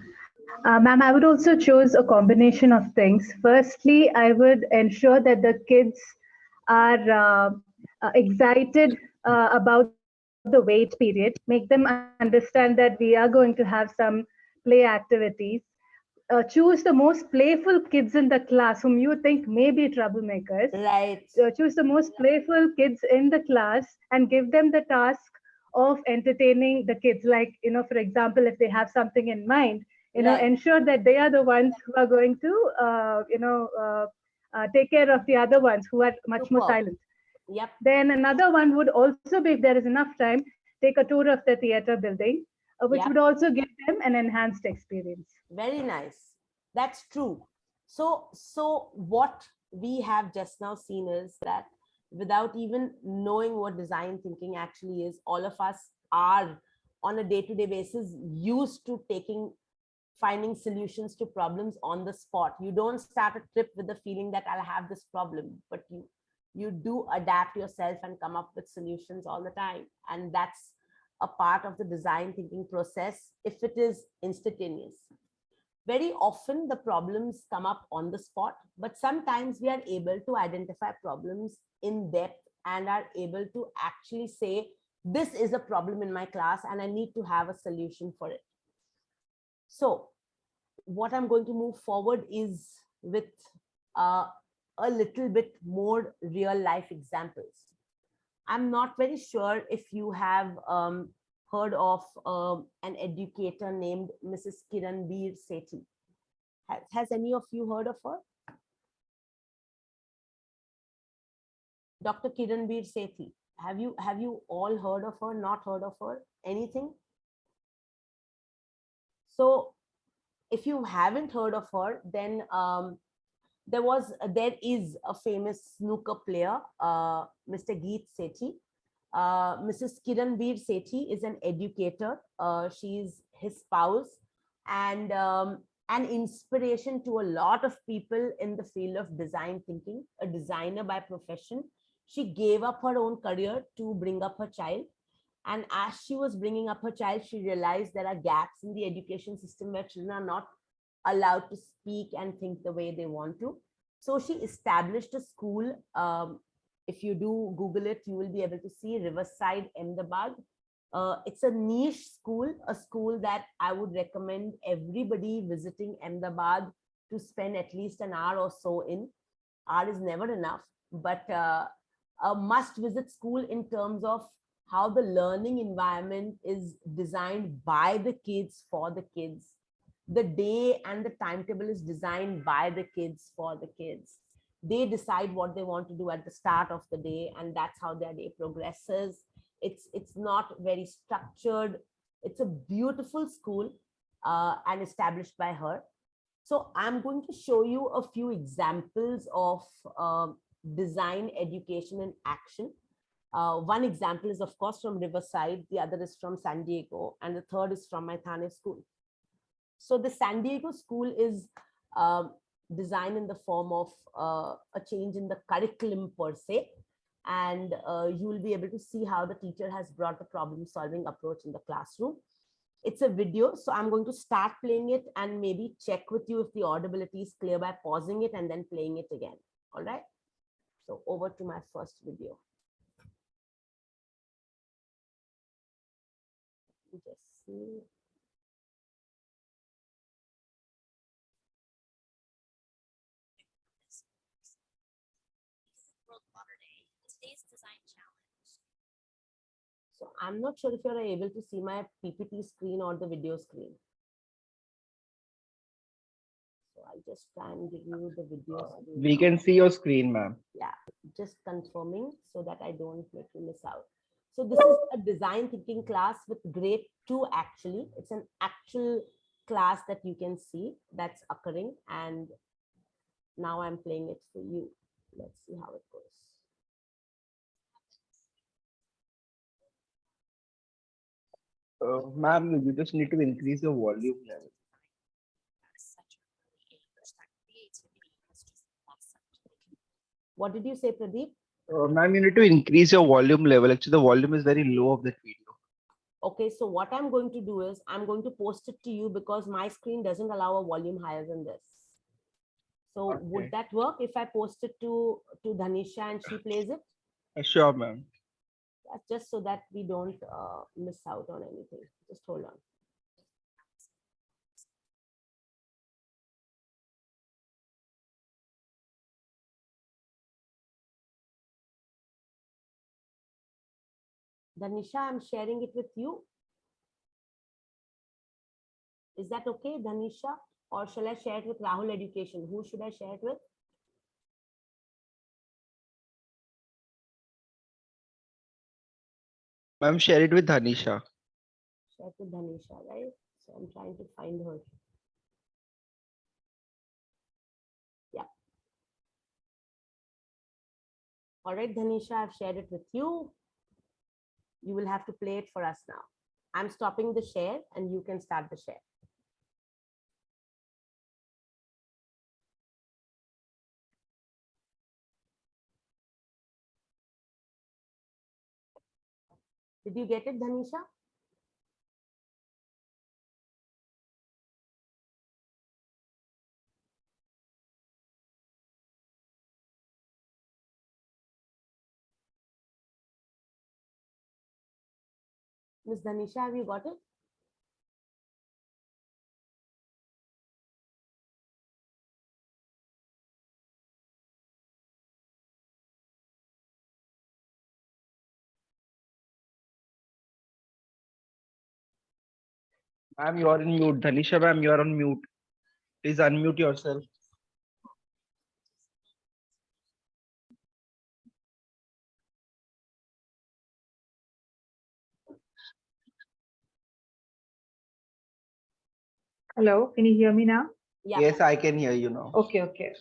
Ma'am, I would also choose a combination of things. Firstly, I would ensure that the kids are excited about the wait period, make them understand that we are going to have some play activities. Choose the most playful kids in the class whom you think may be troublemakers. Right. Choose the most playful kids in the class and give them the task of entertaining the kids. Like, for example, if they have something in mind, ensure that they are the ones who are going to, take care of the other ones who are much more silent. Yep. Then another one would also be, if there is enough time, take a tour of the theater building, which would also give them an enhanced experience. Very nice. That's true. So what we have just now seen is that without even knowing what design thinking actually is, all of us are on a day-to-day basis used to finding solutions to problems on the spot. You don't start a trip with the feeling that I'll have this problem, but you do adapt yourself and come up with solutions all the time. And that's a part of the design thinking process if it is instantaneous. Very often the problems come up on the spot, but sometimes we are able to identify problems in depth and are able to actually say, this is a problem in my class and I need to have a solution for it. So what I'm going to move forward is with a little bit more real life examples. I'm not very sure if you have heard of an educator named Mrs. Kiranbir Sethi. Has any of you heard of her? Dr. Kiranbir Sethi. Have you all heard of her, not heard of her, anything? So if you haven't heard of her, then there is a famous snooker player, Mr. Geet Sethi. Mrs. Kiranveer Sethi is an educator. She's his spouse and an inspiration to a lot of people in the field of design thinking, a designer by profession. She gave up her own career to bring up her child. And as she was bringing up her child, she realized there are gaps in the education system where children are not allowed to speak and think the way they want to. So she established a school. If you do Google it, you will be able to see Riverside, Ahmedabad. It's a niche school, a school that I would recommend everybody visiting Ahmedabad to spend at least an hour or so in. Hour is never enough, but a must visit school in terms of how the learning environment is designed by the kids for the kids. The day and the timetable is designed by the kids for the kids. They decide what they want to do at the start of the day, and that's how their day progresses. It's not very structured. It's a beautiful school and established by her. So I'm going to show you a few examples of design education in action. One example is, of course, from Riverside. The other is from San Diego. And the third is from my Thane school. So the San Diego school is designed in the form of a change in the curriculum per se. And you will be able to see how the teacher has brought the problem solving approach in the classroom. It's a video, so I'm going to start playing it and maybe check with you if the audibility is clear by pausing it and then playing it again. All right. So over to my first video. Just see. Today's design challenge. So I'm not sure if you're able to see my PPT screen or the video screen. So I'll just try and give you the video screen. We can see your screen, ma'am. Yeah, just confirming so that I don't make you miss out. So this is a design thinking class with grade 2 actually. It's an actual class that you can see that's occurring, and now I'm playing it for you. Let's see how it goes. Ma'am, you just need to increase your volume level. What did you say, Pradeep? Ma'am, you need to increase your volume level. Actually, the volume is very low of that video. Okay, so what I'm going to do is I'm going to post it to you because my screen doesn't allow a volume higher than this. So Okay. would that work if I post it to Dhanisha and she plays it? Sure, ma'am. That's just so that we don't miss out on anything. Just hold on. Dhanisha, I'm sharing it with you. Is that okay, Dhanisha? Or shall I share it with Rahul Education? Who should I share it with? Ma'am, share it with Dhanisha. Share it with Dhanisha, right? So I'm trying to find her. Yeah. All right, Dhanisha, I've shared it with you. You will have to play it for us now. I'm stopping the share and you can start the share. Did you get it, Dhanisha? Miss Dhanisha, have you got it? Ma'am, you are in mute. Dhanisha, ma'am, you are on mute. Please unmute yourself. Hello, can you hear me now? Yeah. Yes, I can hear you now. Okay, okay.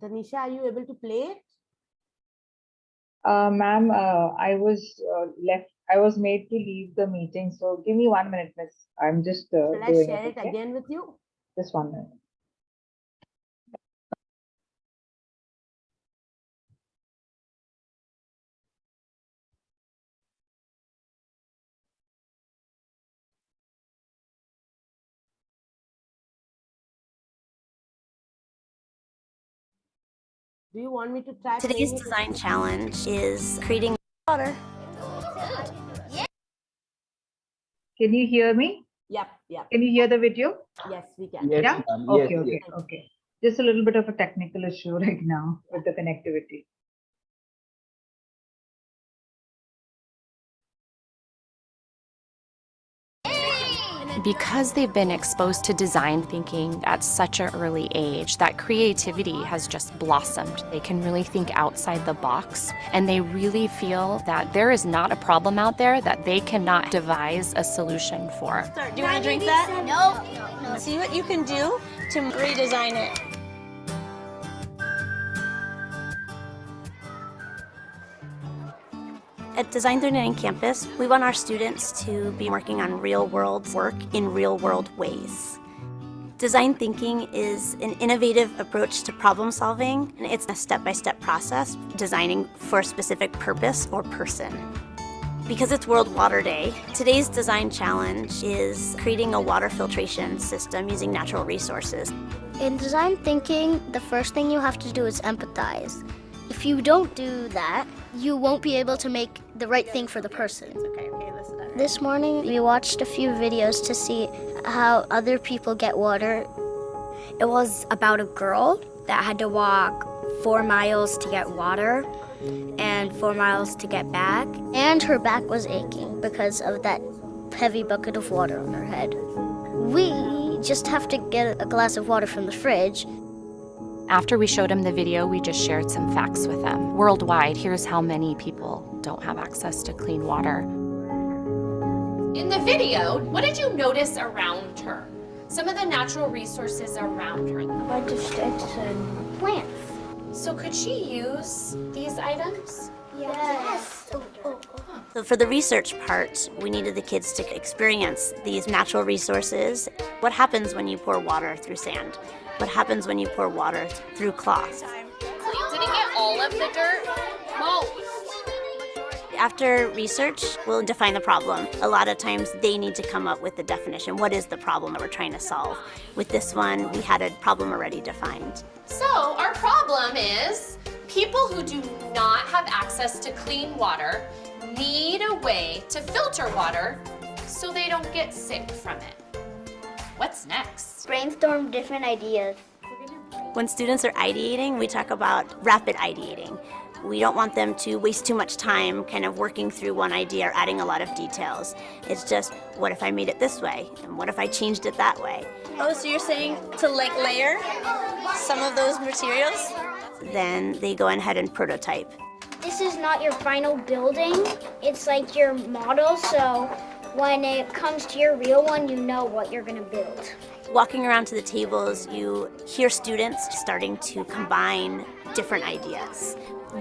Tanisha, are you able to play it? Ma'am, I was made to leave the meeting, so give me 1 minute, miss. I'm just Shall I doing share it, it okay? again with you? Just 1 minute. Do you want me to try? Today's design challenge is creating water. Can you hear me? Yep, yep. Can you hear the video? Yes, we can. Yes, Yeah? ma'am. Okay, Yes, okay, yes. okay. Just a little bit of a technical issue right now with the connectivity. Because they've been exposed to design thinking at such an early age, that creativity has just blossomed. They can really think outside the box, and they really feel that there is not a problem out there that they cannot devise a solution for. Do you want to drink that? No. See what you can do to redesign it. At Design 39 campus, we want our students to be working on real-world work in real-world ways. Design thinking is an innovative approach to problem solving, and it's a step-by-step process designing for a specific purpose or person. Because it's World Water Day, today's design challenge is creating a water filtration system using natural resources. In design thinking, the first thing you have to do is empathize. If you don't do that, you won't be able to make the right thing for the person. This morning, we watched a few videos to see how other people get water. It was about a girl that had to walk 4 miles to get water and 4 miles to get back. And her back was aching because of that heavy bucket of water on her head. We just have to get a glass of water from the fridge. After we showed him the video, we just shared some facts with him. Worldwide, here's how many people don't have access to clean water. In the video, what did you notice around her? Some of the natural resources around her. A bunch of sticks and plants. So could she use these items? Yes. So for the research part, we needed the kids to experience these natural resources. What happens when you pour water through sand? What happens when you pour water through cloth? Did it get all of the dirt? Most. After research, we'll define the problem. A lot of times they need to come up with the definition. What is the problem that we're trying to solve? With this one, we had a problem already defined. So our problem is people who do not have access to clean water need a way to filter water so they don't get sick from it. What's next? Brainstorm different ideas. When students are ideating, we talk about rapid ideating. We don't want them to waste too much time kind of working through one idea or adding a lot of details. It's just, what if I made it this way? And what if I changed it that way? Oh, so you're saying to like layer some of those materials? Then they go ahead and prototype. This is not your final building. It's like your model, so when it comes to your real one, you know what you're gonna build. Walking around to the tables, you hear students starting to combine different ideas.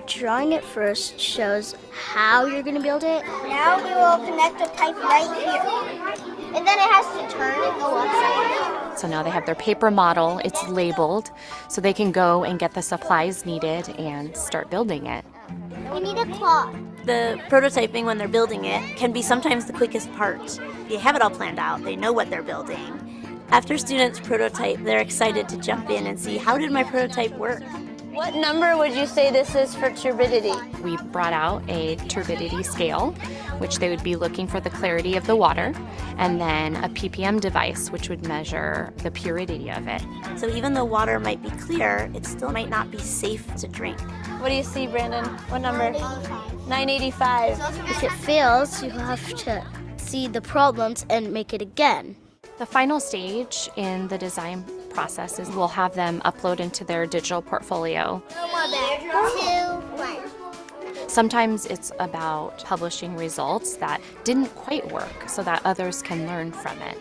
Drawing it first shows how you're gonna build it. Now we will connect a pipe right here. And then it has to turn and go upside. So now they have their paper model, it's labeled, so they can go and get the supplies needed and start building it. We need a cloth. The prototyping when they're building it can be sometimes the quickest part. They have it all planned out, they know what they're building. After students prototype, they're excited to jump in and see, how did my prototype work? What number would you say this is for turbidity? We brought out a turbidity scale, which they would be looking for the clarity of the water, and then a ppm device, which would measure the purity of it. So even though water might be clear, it still might not be safe to drink. What do you see, Brandon? What number? 985. If it fails, you have to see the problems and make it again. The final stage in the design process is we'll have them upload into their digital portfolio. Sometimes it's about publishing results that didn't quite work so that others can learn from it.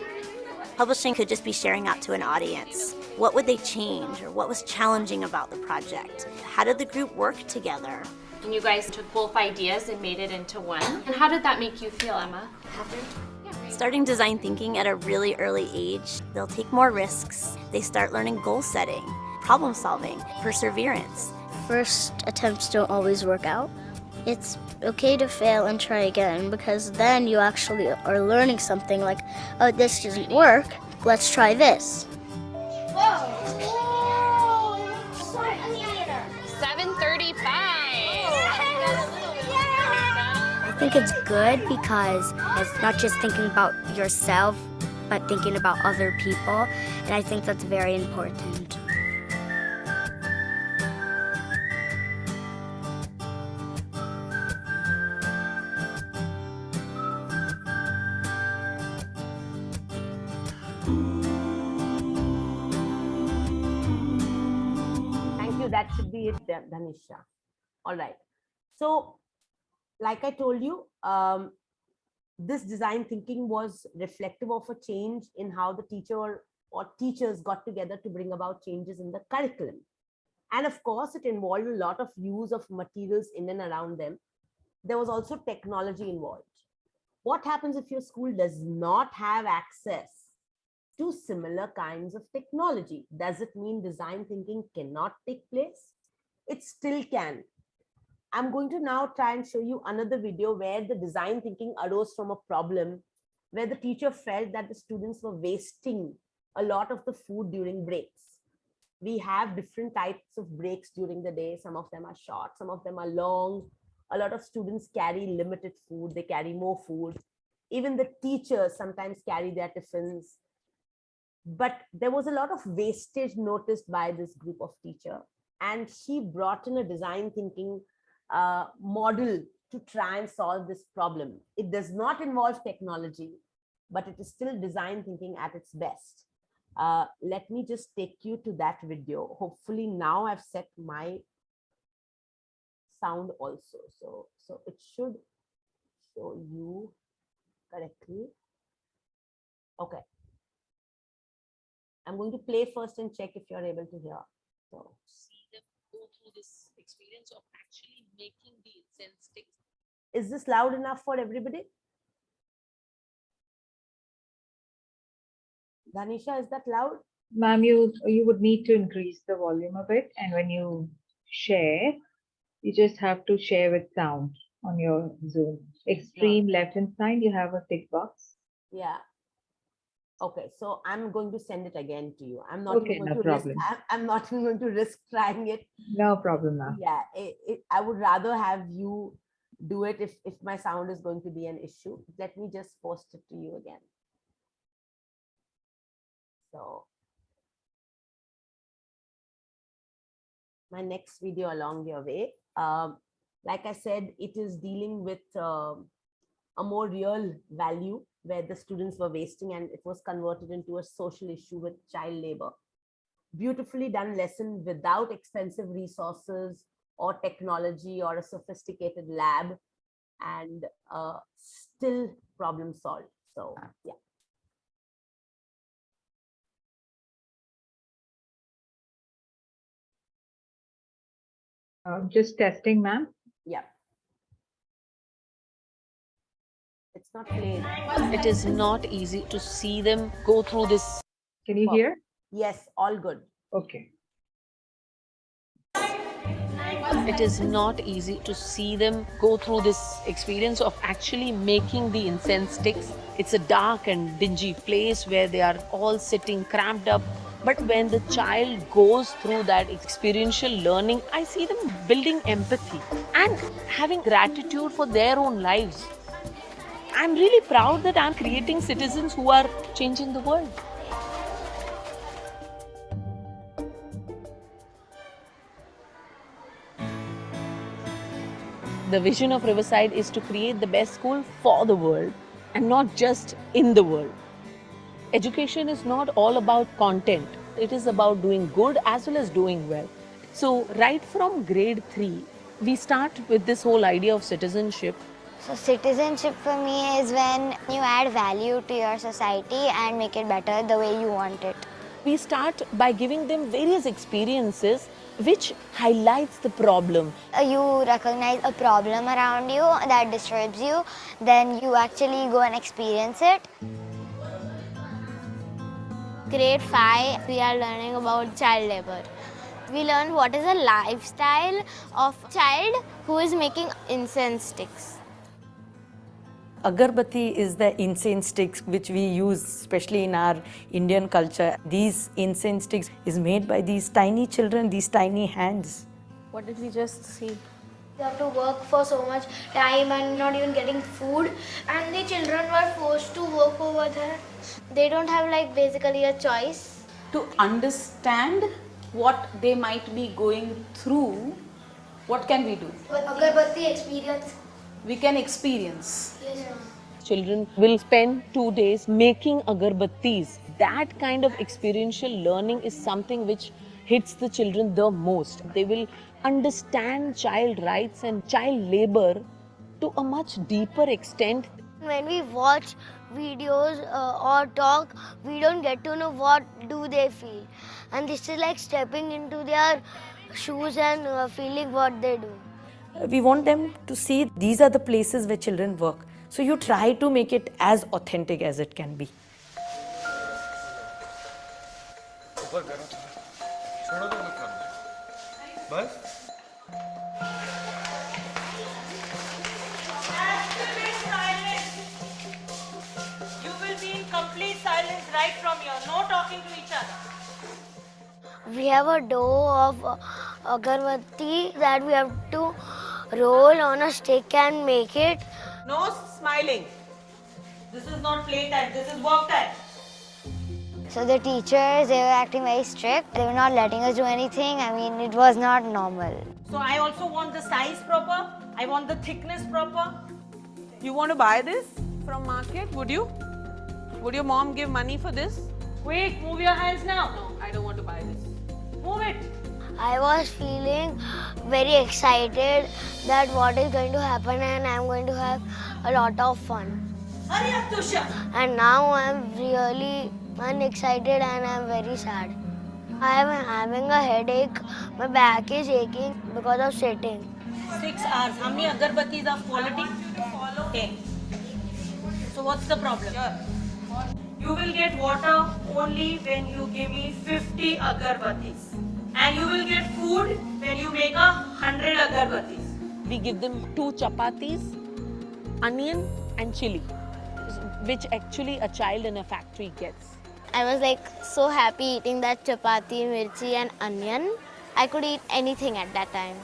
Publishing could just be sharing out to an audience. What would they change, or what was challenging about the project? How did the group work together? And you guys took both ideas and made it into one. And how did that make you feel, Emma? Happy? Starting design thinking at a really early age, they'll take more risks. They start learning goal setting, problem solving, perseverance. First attempts don't always work out. It's okay to fail and try again, because then you actually are learning something like, oh, this doesn't work, let's try this. Whoa! 7:35. I think it's good because it's not just thinking about yourself, but thinking about other people. And I think that's very important. Thank you. That should be it, Dhanisha. All right. So, like I told you, this design thinking was reflective of a change in how the teacher or teachers got together to bring about changes in the curriculum. And of course, it involved a lot of use of materials in and around them. There was also technology involved. What happens if your school does not have access to similar kinds of technology? Does it mean design thinking cannot take place? It still can. I'm going to now try and show you another video where the design thinking arose from a problem where the teacher felt that the students were wasting a lot of the food during breaks. We have different types of breaks during the day. Some of them are short, some of them are long. A lot of students carry limited food, they carry more food. Even the teachers sometimes carry their tiffins. But there was a lot of wastage noticed by this group of teachers, and she brought in a design thinking model to try and solve this problem. It does not involve technology, but it is still design thinking at its best. Let me just take you to that video. Hopefully now I've set my sound also. So it should show you correctly. Okay. I'm going to play first and check if you're able to hear. So see them go through this experience of actually making the incense sticks. Is this loud enough for everybody? Dhanisha, is that loud? Ma'am, you would need to increase the volume a bit, and when you share, you just have to share with sound on your Zoom. Extreme left hand side, you have a tick box. Yeah. Okay, so I'm going to send it again to you. I'm not Okay, even no going to risk. problem. I'm not even going to risk trying it. No problem, ma'am. Yeah, I would rather have you do it if my sound is going to be an issue. Let me just post it to you again. So my next video along your way. Like I said, it is dealing with a more real value where the students were wasting, and it was converted into a social issue with child labor. Beautifully done lesson without expensive resources or technology or a sophisticated lab, and still problem solved. So yeah. Just testing, ma'am. Yeah. It's not played. It is not easy to see them go through this. Can you hear? Yes, all good. Okay. It is not easy to see them go through this experience of actually making the incense sticks. It's a dark and dingy place where they are all sitting cramped up. But when the child goes through that experiential learning, I see them building empathy and having gratitude for their own lives. I'm really proud that I'm creating citizens who are changing the world. The vision of Riverside is to create the best school for the world and not just in the world. Education is not all about content. It is about doing good as well as doing well. So right from grade 3, we start with this whole idea of citizenship So citizenship for me is when you add value to your society and make it better the way you want it. We start by giving them various experiences which highlights the problem. You recognize a problem around you that disturbs you, then you actually go and experience it. Grade 5, we are learning about child labor. We learn what is a lifestyle of child who is making incense sticks. Agarbatti is the incense sticks which we use especially in our Indian culture. These incense sticks is made by these tiny children, these tiny hands. What did we just see? They have to work for so much time and not even getting food. And the children were forced to work over there. They don't have like basically a choice. To understand what they might be going through, what can we do? Agarbatti experience. We can experience. Yes. Children will spend 2 days making agarbattis. That kind of experiential learning is something which hits the children the most. They will understand child rights and child labor to a much deeper extent. When we watch videos or talk, we don't get to know what do they feel. And this is like stepping into their shoes and feeling what they do. We want them to see these are the places where children work. So you try to make it as authentic as it can be. You will be in complete silence right from here. No talking to each other. We have a dough of agarbatti that we have to roll on a stick and make it. No smiling. This is not playtime. This is work time. So the teachers, they were acting very strict. They were not letting us do anything. I mean, it was not normal. So I also want the size proper. I want the thickness proper. You want to buy this from market? Would you? Would your mom give money for this? Quick, move your hands now. No, I don't want to buy this. Move it. I was feeling very excited that what is going to happen and I'm going to have a lot of fun. Hurry up, Tusha. And now I'm really unexcited and I'm very sad. I am having a headache. My back is aching because of sitting. 6 hours. How many agarbattis of quality? 10. So what's the problem? You will get water only when you give me 50 agarbattis. And you will get food when you make 100 agarbattis. We give them 2 chapatis, onion and chili, which actually a child in a factory gets. I was like so happy eating that chapati, mirchi and onion. I could eat anything at that time.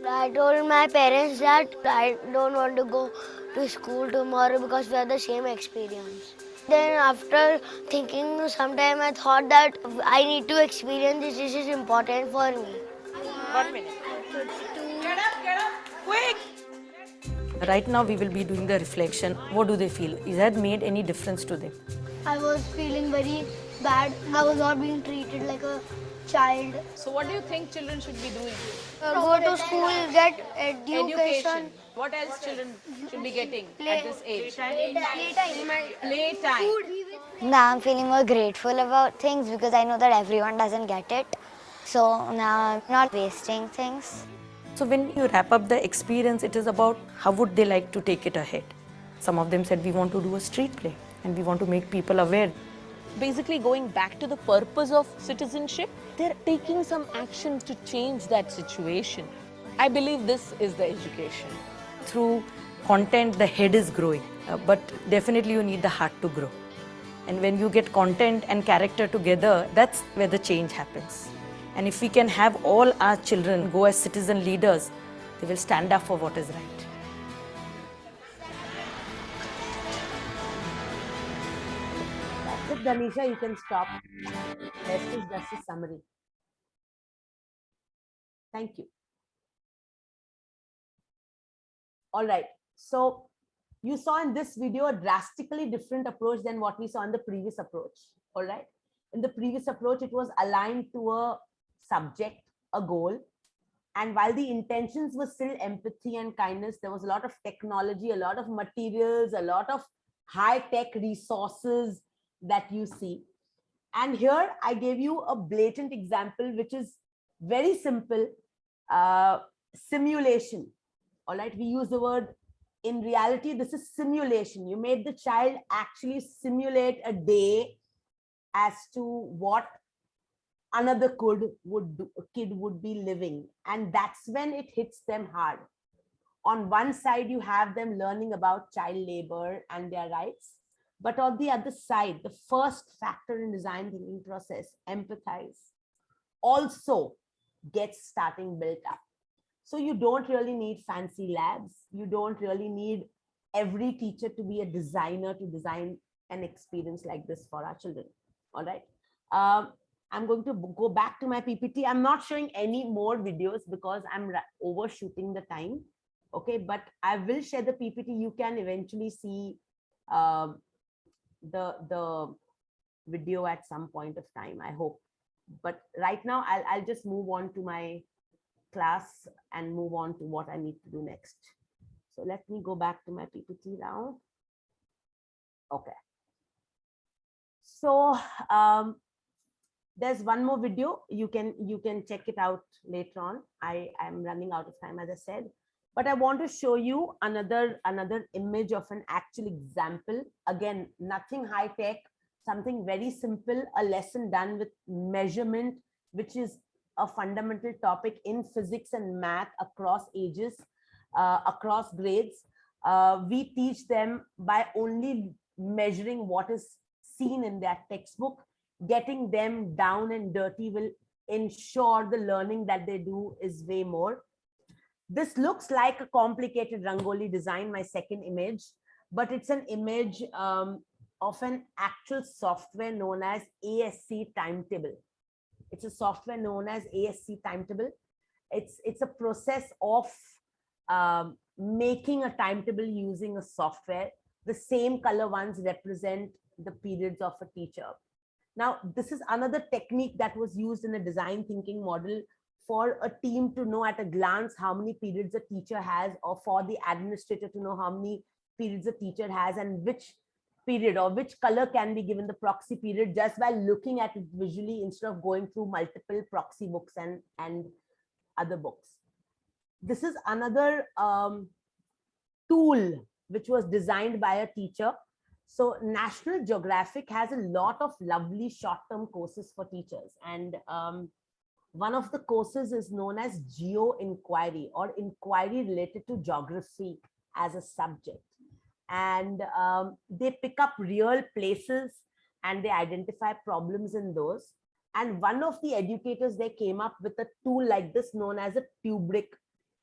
I told my parents that I don't want to go to school tomorrow because we have the same experience. Then after thinking sometime I thought that I need to experience this. This is important for me. 1 minute. Get up, quick. Right now we will be doing the reflection. What do they feel? Is that made any difference to them? I was feeling very bad. I was not being treated like a child. So what do you think children should be doing? Go to school, get education. What else children should be getting at this age? Playtime. Now I'm feeling more grateful about things because I know that everyone doesn't get it. So now I'm not wasting things. So when you wrap up the experience, it is about how would they like to take it ahead. Some of them said we want to do a street play and we want to make people aware. Basically going back to the purpose of citizenship, they're taking some action to change that situation. I believe this is the education. Through content, the head is growing, but definitely you need the heart to grow. And when you get content and character together, that's where the change happens. And if we can have all our children go as citizen leaders, they will stand up for what is right. That's it, Danisha, you can stop. Rest is just a summary. Thank you. All right. So you saw in this video a drastically different approach than what we saw in the previous approach. All right. In the previous approach, it was aligned to a subject, a goal. And while the intentions were still empathy and kindness, there was a lot of technology, a lot of materials, a lot of high-tech resources that you see. And here I gave you a blatant example, which is very simple, simulation. All right, we use the word, in reality, this is simulation. You made the child actually simulate a day as to what another kid would be living. And that's when it hits them hard. On one side, you have them learning about child labor and their rights. But on the other side, the first factor in design thinking process, empathize, also gets starting built up. So you don't really need fancy labs. You don't really need every teacher to be a designer to design an experience like this for our children. All right. I'm going to go back to my PPT. I'm not showing any more videos because I'm overshooting the time. Okay, but I will share the PPT. You can eventually see the video at some point of time, I hope. But right now, I'll just move on to my class and move on to what I need to do next. So let me go back to my PPT now. Okay. So there's one more video. You can check it out later on. I am running out of time, as I said. But I want to show you another image of an actual example. Again, nothing high tech, something very simple, a lesson done with measurement, which is a fundamental topic in physics and math across ages, across grades. We teach them by only measuring what is seen in their textbook. Getting them down and dirty will ensure the learning that they do is way more. This looks like a complicated Rangoli design, my second image, but it's an image of an actual software known as ASC timetable. It's a software known as ASC timetable. It's a process of making a timetable using a software. The same color ones represent the periods of a teacher. Now, this is another technique that was used in a design thinking model for a team to know at a glance how many periods a teacher has, or for the administrator to know how many periods a teacher has and which period or which color can be given the proxy period just by looking at it visually instead of going through multiple proxy books and other books. This is another tool which was designed by a teacher. So National Geographic has a lot of lovely short-term courses for teachers. And one of the courses is known as Geo Inquiry, or inquiry related to geography as a subject. And they pick up real places and they identify problems in those. And one of the educators, they came up with a tool like this known as a tubric.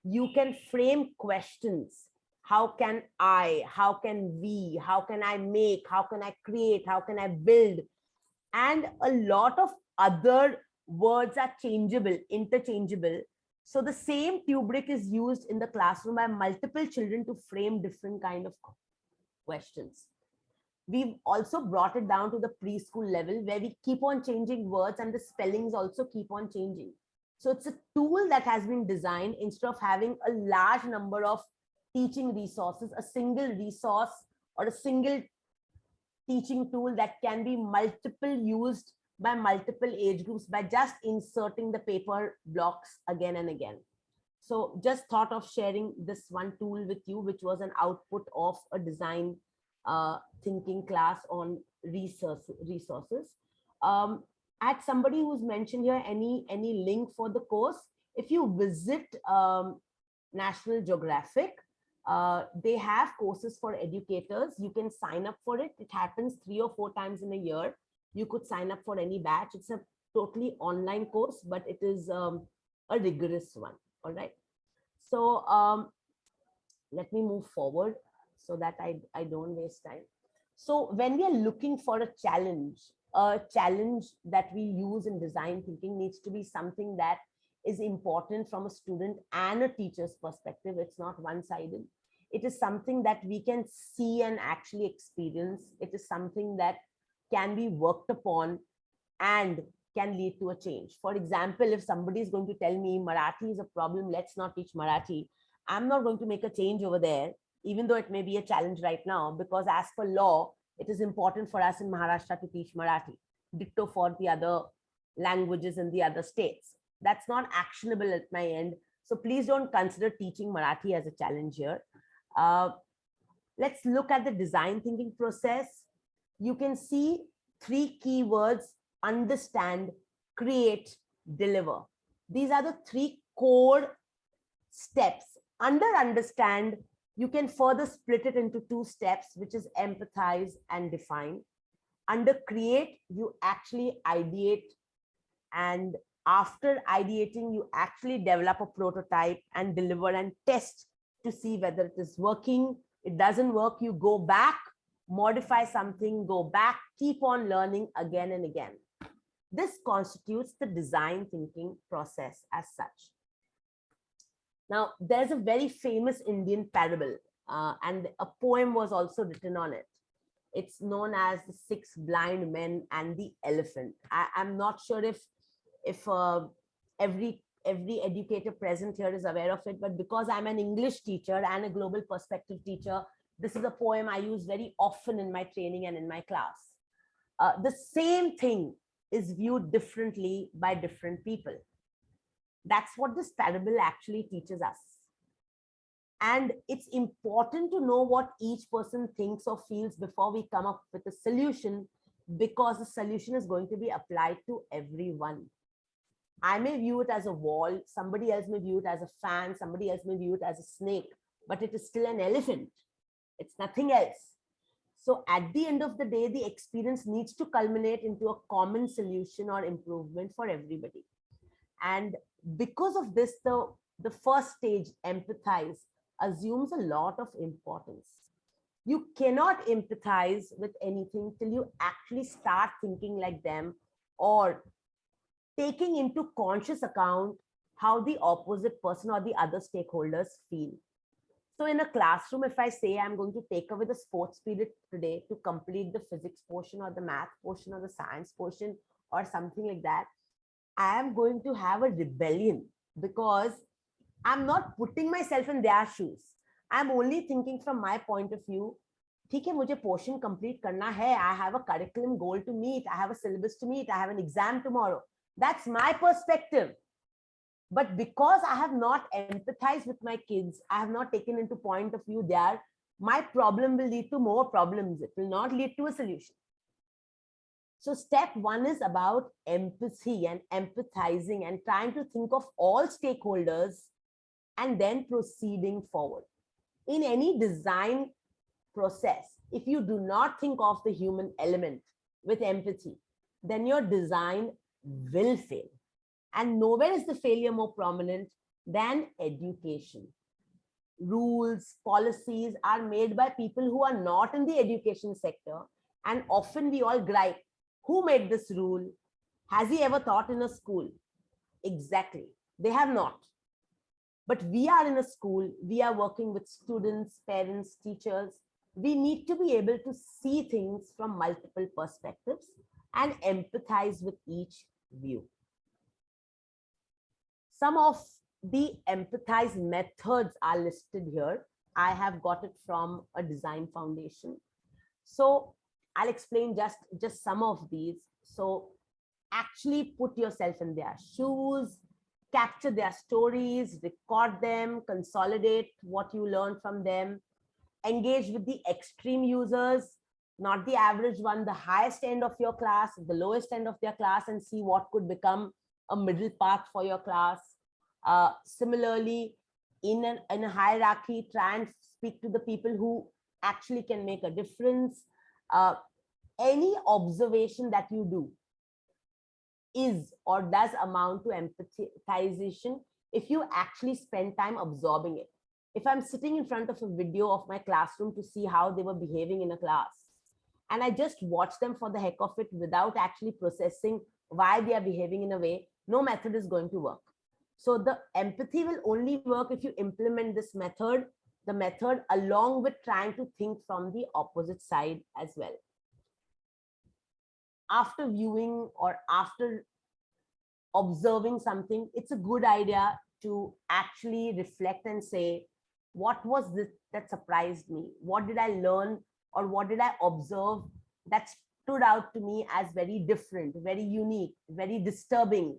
You can frame questions. How can I, how can we, how can I make, how can I create, how can I build? And a lot of other words are changeable, interchangeable. So the same tubric is used in the classroom by multiple children to frame different kind of questions. We've also brought it down to the preschool level where we keep on changing words and the spellings also keep on changing. So it's a tool that has been designed instead of having a large number of teaching resources, a single resource or a single teaching tool that can be multiple used by multiple age groups by just inserting the paper blocks again and again. So just thought of sharing this one tool with you, which was an output of a design thinking class on resources. At somebody who's mentioned here, any link for the course, if you visit National Geographic, they have courses for educators. You can sign up for it. It happens 3 or 4 times in a year. You could sign up for any batch. It's a totally online course, but it is a rigorous one. All right. So let me move forward so that I don't waste time. So when we are looking for a challenge that we use in design thinking needs to be something that is important from a student and a teacher's perspective. It's not one-sided. It is something that we can see and actually experience. It is something that can be worked upon and can lead to a change. For example, if somebody is going to tell me Marathi is a problem, let's not teach Marathi, I'm not going to make a change over there, even though it may be a challenge right now, because as per law, it is important for us in Maharashtra to teach Marathi. Ditto for the other languages in the other states. That's not actionable at my end. So please don't consider teaching Marathi as a challenge here. Let's look at the design thinking process. You can see 3 keywords: understand, create, deliver. These are the 3 core steps. Under understand, you can further split it into 2 steps, which is empathize and define. Under create, you actually ideate, and after ideating, you actually develop a prototype and deliver and test to see whether it is working. It doesn't work, you go back, modify something, go back, keep on learning again and again. This constitutes the design thinking process as such. Now, there's a very famous Indian parable, and a poem was also written on it. It's known as The 6 Blind Men and the Elephant. I'm not sure if every educator present here is aware of it, but because I'm an English teacher and a global perspective teacher, this is a poem I use very often in my training and in my class. The same thing is viewed differently by different people. That's what this parable actually teaches us. And it's important to know what each person thinks or feels before we come up with a solution, because the solution is going to be applied to everyone. I may view it as a wall, somebody else may view it as a fan, somebody else may view it as a snake, but it is still an elephant. It's nothing else. So at the end of the day, the experience needs to culminate into a common solution or improvement for everybody. And because of this, the first stage, empathize, assumes a lot of importance. You cannot empathize with anything till you actually start thinking like them, or taking into conscious account how the opposite person or the other stakeholders feel. So in a classroom, if I say I'm going to take away the sports period today to complete the physics portion or the math portion or the science portion or something like that, I am going to have a rebellion, because I'm not putting myself in their shoes. I'm only thinking from my point of view. ठीक है, मुझे portion complete करना है. I have a curriculum goal to meet. I have a syllabus to meet. I have an exam tomorrow. That's my perspective. But because I have not empathized with my kids, I have not taken into point of view there, my problem will lead to more problems. It will not lead to a solution. So step 1 is about empathy and empathizing and trying to think of all stakeholders and then proceeding forward. In any design process, if you do not think of the human element with empathy, then your design will fail. And nowhere is the failure more prominent than education. Rules, policies are made by people who are not in the education sector, and often we all gripe, who made this rule? Has he ever taught in a school? Exactly, they have not. But we are in a school, we are working with students, parents, teachers. We need to be able to see things from multiple perspectives and empathize with each view. Some of the empathize methods are listed here. I have got it from a design foundation. So I'll explain just some of these. So actually put yourself in their shoes, capture their stories, record them, consolidate what you learned from them, engage with the extreme users, not the average one, the highest end of your class, the lowest end of their class, and see what could become a middle path for your class. Similarly, in a hierarchy, try and speak to the people who actually can make a difference. Any observation that you do is or does amount to empathization if you actually spend time absorbing it. If I'm sitting in front of a video of my classroom to see how they were behaving in a class, and I just watch them for the heck of it without actually processing why they are behaving in a way, no method is going to work. So the empathy will only work if you implement this method, the method along with trying to think from the opposite side as well. After viewing or after observing something, it's a good idea to actually reflect and say, what was this that surprised me? What did I learn, or what did I observe that stood out to me as very different, very unique, very disturbing,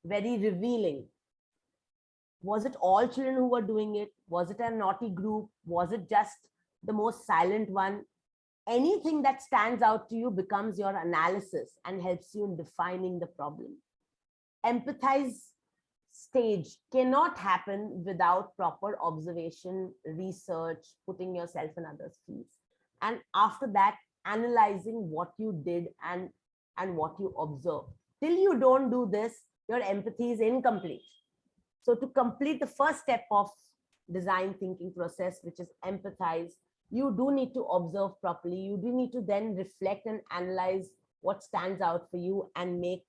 very revealing? Was it all children who were doing it? Was it a naughty group? Was it just the most silent one? Anything that stands out to you becomes your analysis and helps you in defining the problem. Empathize stage cannot happen without proper observation, research, putting yourself in others' shoes. And after that, analyzing what you did and what you observed. Till you don't do this, your empathy is incomplete. So to complete the first step of design thinking process, which is empathize, you do need to observe properly. You do need to then reflect and analyze what stands out for you and make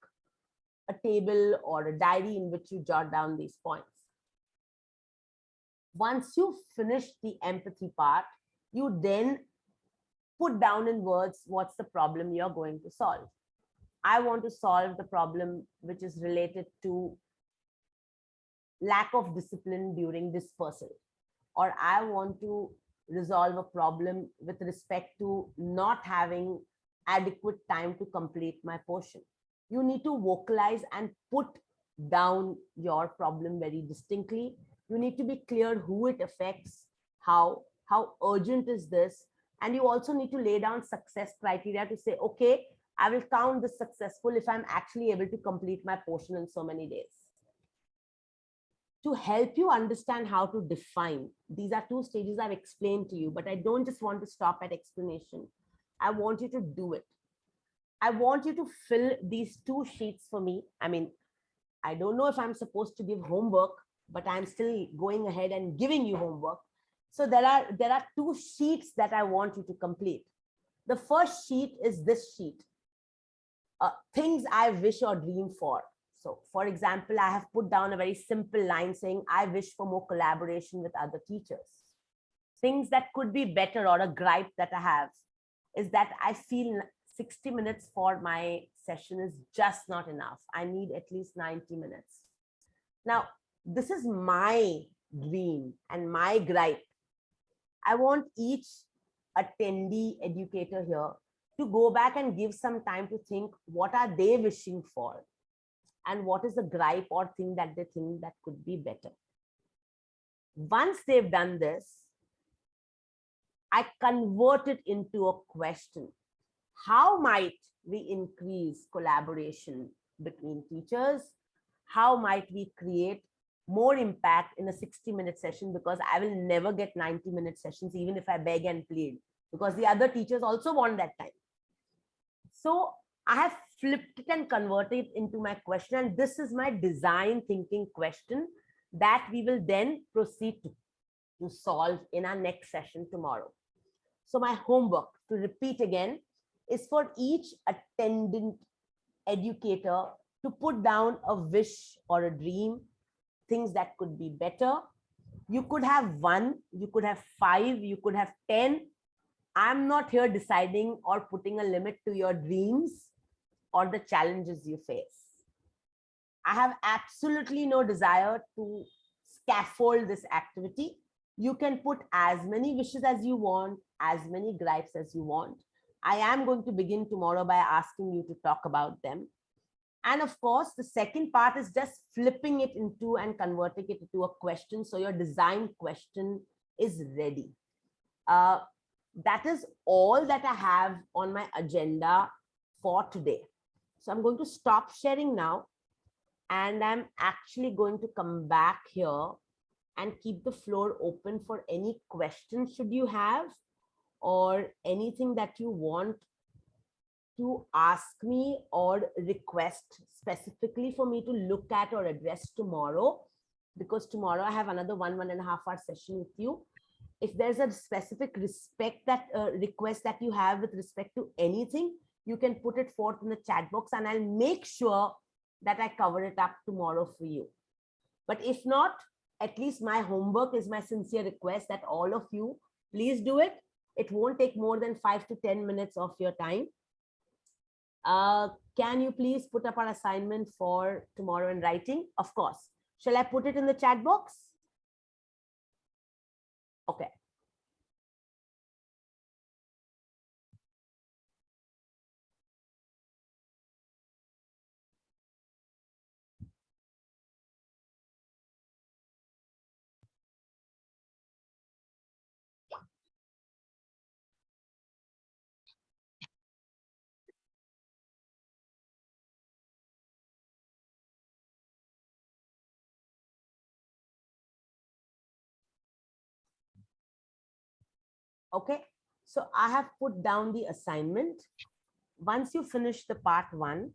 a table or a diary in which you jot down these points. Once you finish the empathy part, you then put down in words what's the problem you're going to solve. I want to solve the problem which is related to lack of discipline during dispersal, or I want to resolve a problem with respect to not having adequate time to complete my portion. You need to vocalize and put down your problem very distinctly. You need to be clear who it affects, how urgent is this, and you also need to lay down success criteria to say, okay, I will count this successful if I'm actually able to complete my portion in so many days. To help you understand how to define, these are two stages I've explained to you, but I don't just want to stop at explanation. I want you to do it. I want you to fill these 2 sheets for me. I mean, I don't know if I'm supposed to give homework, but I'm still going ahead and giving you homework. So there are 2 sheets that I want you to complete. The first sheet is this sheet, things I wish or dream for. So for example, I have put down a very simple line saying, I wish for more collaboration with other teachers. Things that could be better, or a gripe that I have is that I feel 60 minutes for my session is just not enough. I need at least 90 minutes. Now, this is my dream and my gripe. I want each attendee educator here to go back and give some time to think, what are they wishing for? And what is the gripe or thing that they think that could be better? Once they've done this, I convert it into a question. How might we increase collaboration between teachers? How might we create more impact in a 60-minute session? Because I will never get 90-minute sessions, even if I beg and plead, because the other teachers also want that time. So I have flipped it and converted it into my question. And this is my design thinking question that we will then proceed to solve in our next session tomorrow. So my homework, to repeat again, is for each attendant educator to put down a wish or a dream, things that could be better. You could have 1, you could have 5, you could have 10. I'm not here deciding or putting a limit to your dreams or the challenges you face. I have absolutely no desire to scaffold this activity. You can put as many wishes as you want, as many gripes as you want. I am going to begin tomorrow by asking you to talk about them. And of course, the second part is just flipping it into and converting it into a question. So your design question is ready. That is all that I have on my agenda for today. So I'm going to stop sharing now, and I'm actually going to come back here and keep the floor open for any questions should you have, or anything that you want to ask me or request specifically for me to look at or address tomorrow, because tomorrow I have another 1.5 hour session with you. If there's a specific request that you have with respect to anything, you can put it forth in the chat box, and I'll make sure that I cover it up tomorrow for you. But if not, at least my homework is my sincere request that all of you, please do it. It won't take more than 5 to 10 minutes of your time. Can you please put up our assignment for tomorrow in writing? Of course. Shall I put it in the chat box? Okay. Okay, so I have put down the assignment. Once you finish the part 1,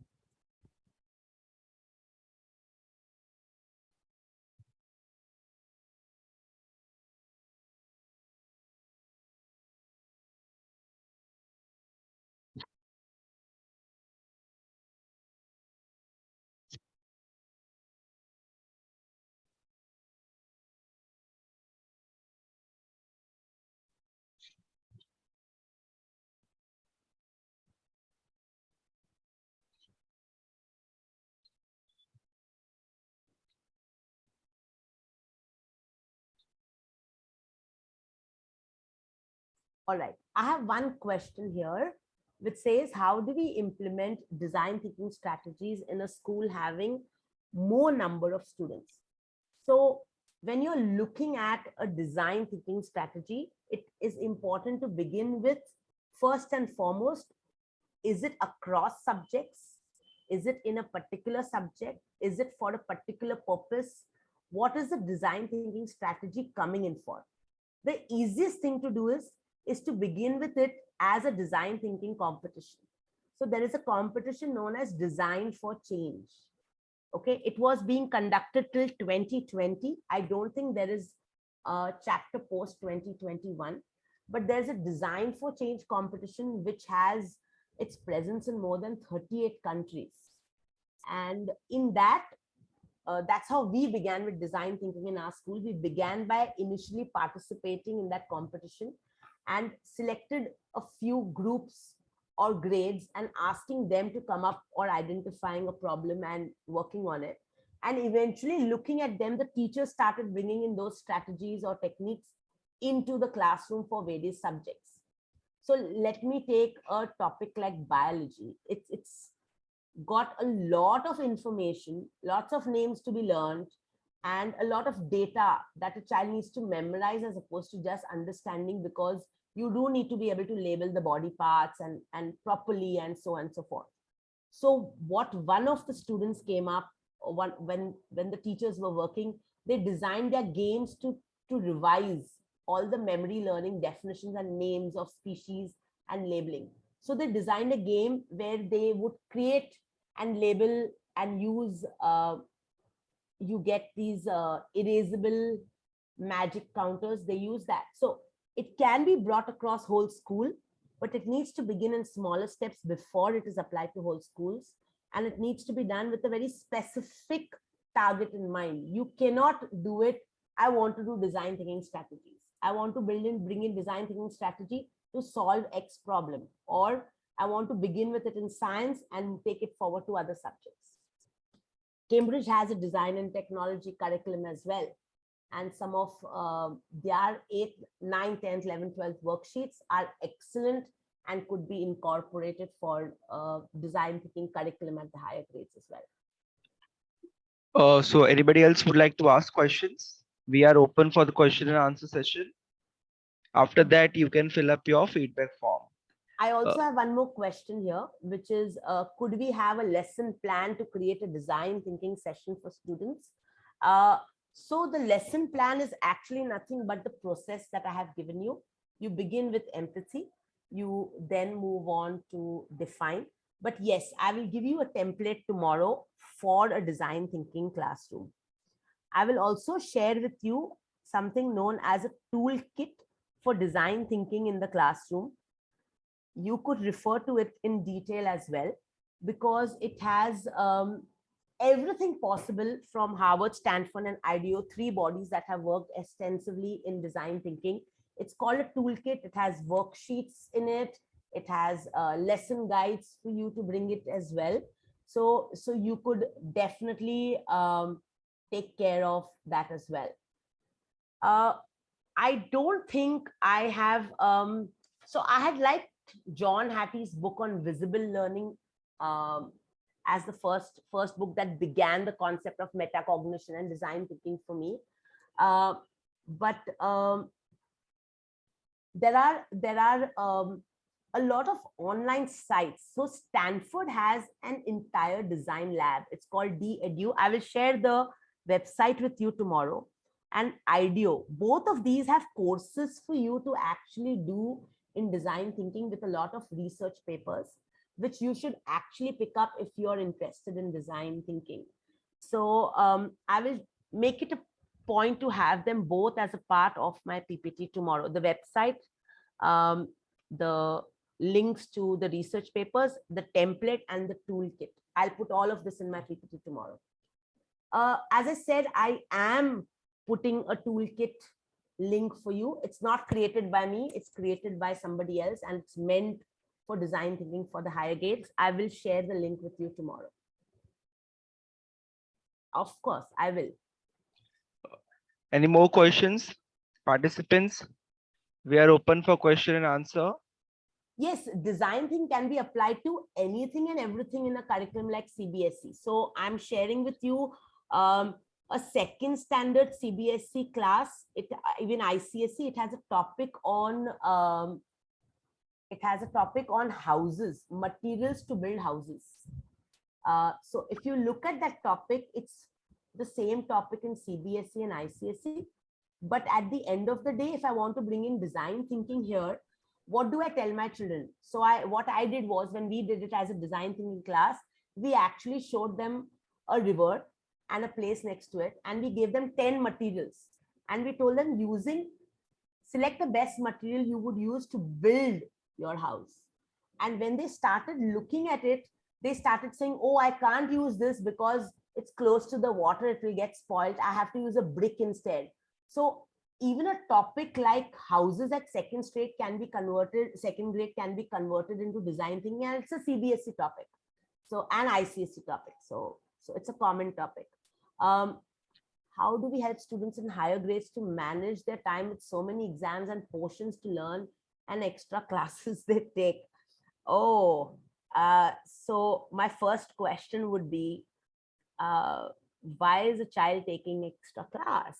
all right, I have one question here which says, how do we implement design thinking strategies in a school having more number of students? So when you're looking at a design thinking strategy, it is important to begin with, first and foremost, is it across subjects? Is it in a particular subject? Is it for a particular purpose? What is the design thinking strategy coming in for? The easiest thing to do is to begin with it as a design thinking competition. So there is a competition known as Design for Change. Okay, it was being conducted till 2020. I don't think there is a chapter post 2021, but there's a Design for Change competition which has its presence in more than 38 countries. And in that, that's how we began with design thinking in our school. We began by initially participating in that competition and selected a few groups or grades and asking them to come up or identifying a problem and working on it. And eventually looking at them, the teachers started bringing in those strategies or techniques into the classroom for various subjects. So let me take a topic like biology. It's got a lot of information, lots of names to be learned, and a lot of data that a child needs to memorize as opposed to just understanding, because you do need to be able to label the body parts and properly and so on and so forth. So what one of the students came up, when the teachers were working, they designed their games to revise all the memory learning definitions and names of species and labeling. So they designed a game where they would create and label and use, you get these erasable magic counters, they use that. So it can be brought across whole school, but it needs to begin in smaller steps before it is applied to whole schools. And it needs to be done with a very specific target in mind. You cannot do it, I want to do design thinking strategies, I want to bring in design thinking strategy to solve X problem, or I want to begin with it in science and take it forward to other subjects. Cambridge has a design and technology curriculum as well. And some of their 8th, 9th, 10th, 11th, 12th worksheets are excellent and could be incorporated for design thinking curriculum at the higher grades as well. So anybody else would like to ask questions? We are open for the question and answer session. After that, you can fill up your feedback form. I also have one more question here, which is, could we have a lesson plan to create a design thinking session for students? So the lesson plan is actually nothing but the process that I have given you. You begin with empathy, you then move on to define. But yes, I will give you a template tomorrow for a design thinking classroom. I will also share with you something known as a toolkit for design thinking in the classroom. You could refer to it in detail as well, because it has everything possible from Harvard, Stanford, and IDEO, 3 bodies that have worked extensively in design thinking. It's called a toolkit. It has worksheets in it. It has lesson guides for you to bring it as well. So you could definitely take care of that as well. I don't think I have, so I had liked John Hattie's book on visible learning as the first book that began the concept of metacognition and design thinking for me. But there are a lot of online sites. So Stanford has an entire design lab. It's called DEDU. I will share the website with you tomorrow. And IDEO, both of these have courses for you to actually do in design thinking with a lot of research papers, which you should actually pick up if you're interested in design thinking. So I will make it a point to have them both as a part of my PPT tomorrow. The website, the links to the research papers, the template, and the toolkit. I'll put all of this in my PPT tomorrow. As I said, I am putting a toolkit link for you. It's not created by me, it's created by somebody else, and it's meant for design thinking for the higher grades. I will share the link with you tomorrow. Of course, I will. Any more questions, participants? We are open for question and answer. Yes, design thinking can be applied to anything and everything in a curriculum like CBSE. So I'm sharing with you a second standard CBSE class. Even ICSE, it has a topic on houses, materials to build houses. So if you look at that topic, it's the same topic in CBSE and ICSE. But at the end of the day, if I want to bring in design thinking here, what do I tell my children? So what I did was, when we did it as a design thinking class, we actually showed them a river and a place next to it, and we gave them 10 materials, and we told them, select the best material you would use to build your house. And when they started looking at it, they started saying, oh, I can't use this because it's close to the water, it will get spoiled, I have to use a brick instead. So even a topic like houses at second grade can be converted into design thinking, and it's a CBSE topic, so an ICSE topic, so it's a common topic. How do we help students in higher grades to manage their time with so many exams and portions to learn and extra classes they take? So my first question would be, why is a child taking extra class?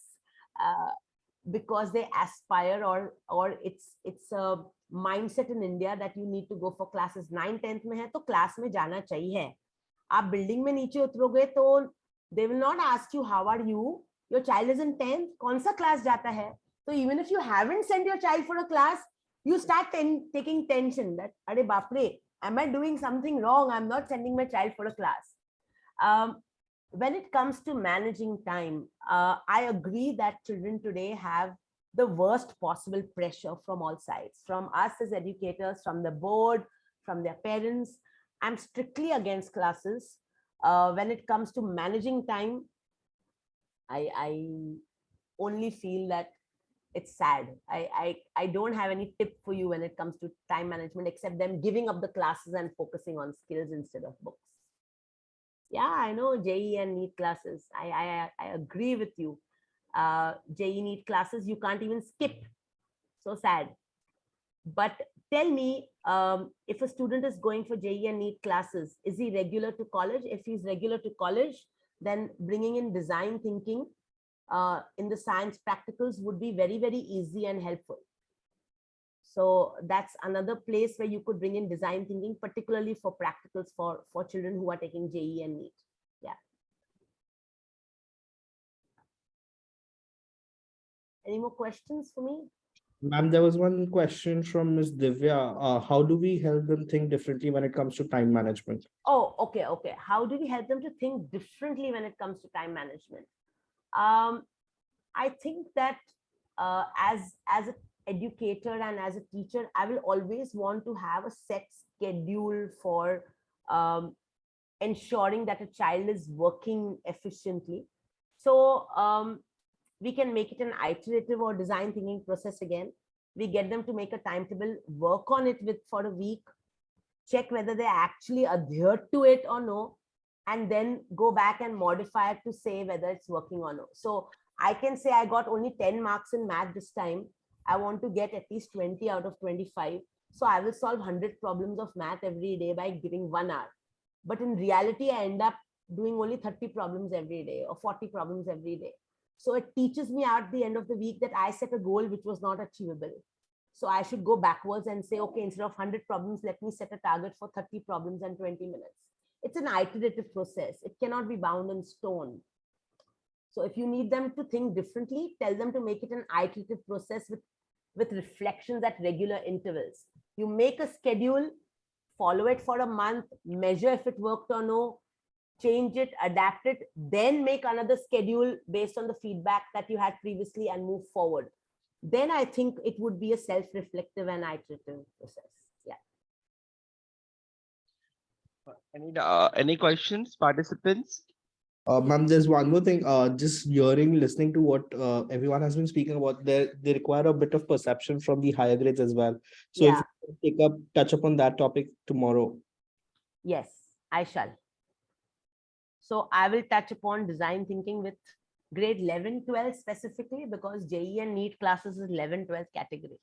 Because they aspire, or it's a mindset in India that you need to go for classes. 9th 10th में है तो class में जाना चाहिए. आप building में नीचे उतरोगे तो they will not ask you how are you. Your child is in 10th, कौन सा class जाता है? So even if you haven't sent your child for a class, you start taking tension that अरे बाप रे, am I doing something wrong? I'm not sending my child for a class. When it comes to managing time, I agree that children today have the worst possible pressure from all sides, from us as educators, from the board, from their parents. I'm strictly against classes. When it comes to managing time, I only feel that it's sad. I don't have any tip for you when it comes to time management, except them giving up the classes and focusing on skills instead of books. Yeah, I know JEE and NEET classes. I agree with you. JEE NEET classes, you can't even skip. So sad. But tell me, if a student is going for JEE and NEET classes, is he regular to college? If he's regular to college, then bringing in design thinking in the science practicals would be very, very easy and helpful. So that's another place where you could bring in design thinking, particularly for practicals for children who are taking JEE and NEET. Yeah. Any more questions for me? Ma'am, there was one question from Ms. Divya. How do we help them think differently when it comes to time management? Oh, okay. How do we help them to think differently when it comes to time management? I think that as an educator and as a teacher, I will always want to have a set schedule for ensuring that a child is working efficiently. So we can make it an iterative or design thinking process again. We get them to make a timetable, work on it for a week, check whether they actually adhere to it or no, and then go back and modify it to say whether it's working or no. So I can say I got only 10 marks in math this time. I want to get at least 20 out of 25. So I will solve 100 problems of math every day by giving 1 hour. But in reality, I end up doing only 30 problems every day or 40 problems every day. So it teaches me at the end of the week that I set a goal which was not achievable. So I should go backwards and say, okay, instead of 100 problems, let me set a target for 30 problems and 20 minutes. It's an iterative process. It cannot be bound in stone. So if you need them to think differently, tell them to make it an iterative process with reflections at regular intervals. You make a schedule, follow it for a month, measure if it worked or no, change it, adapt it, then make another schedule based on the feedback that you had previously and move forward. Then I think it would be a self-reflective and iterative process. Yeah. Any questions, participants? Ma'am, there's one more thing. Just listening to what everyone has been speaking about, they require a bit of perception from the higher grades as well. So Yeah. if you touch upon that topic tomorrow. Yes, I shall. So I will touch upon design thinking with grade 11, 12 specifically, because JEE and NEET classes is 11, 12 category.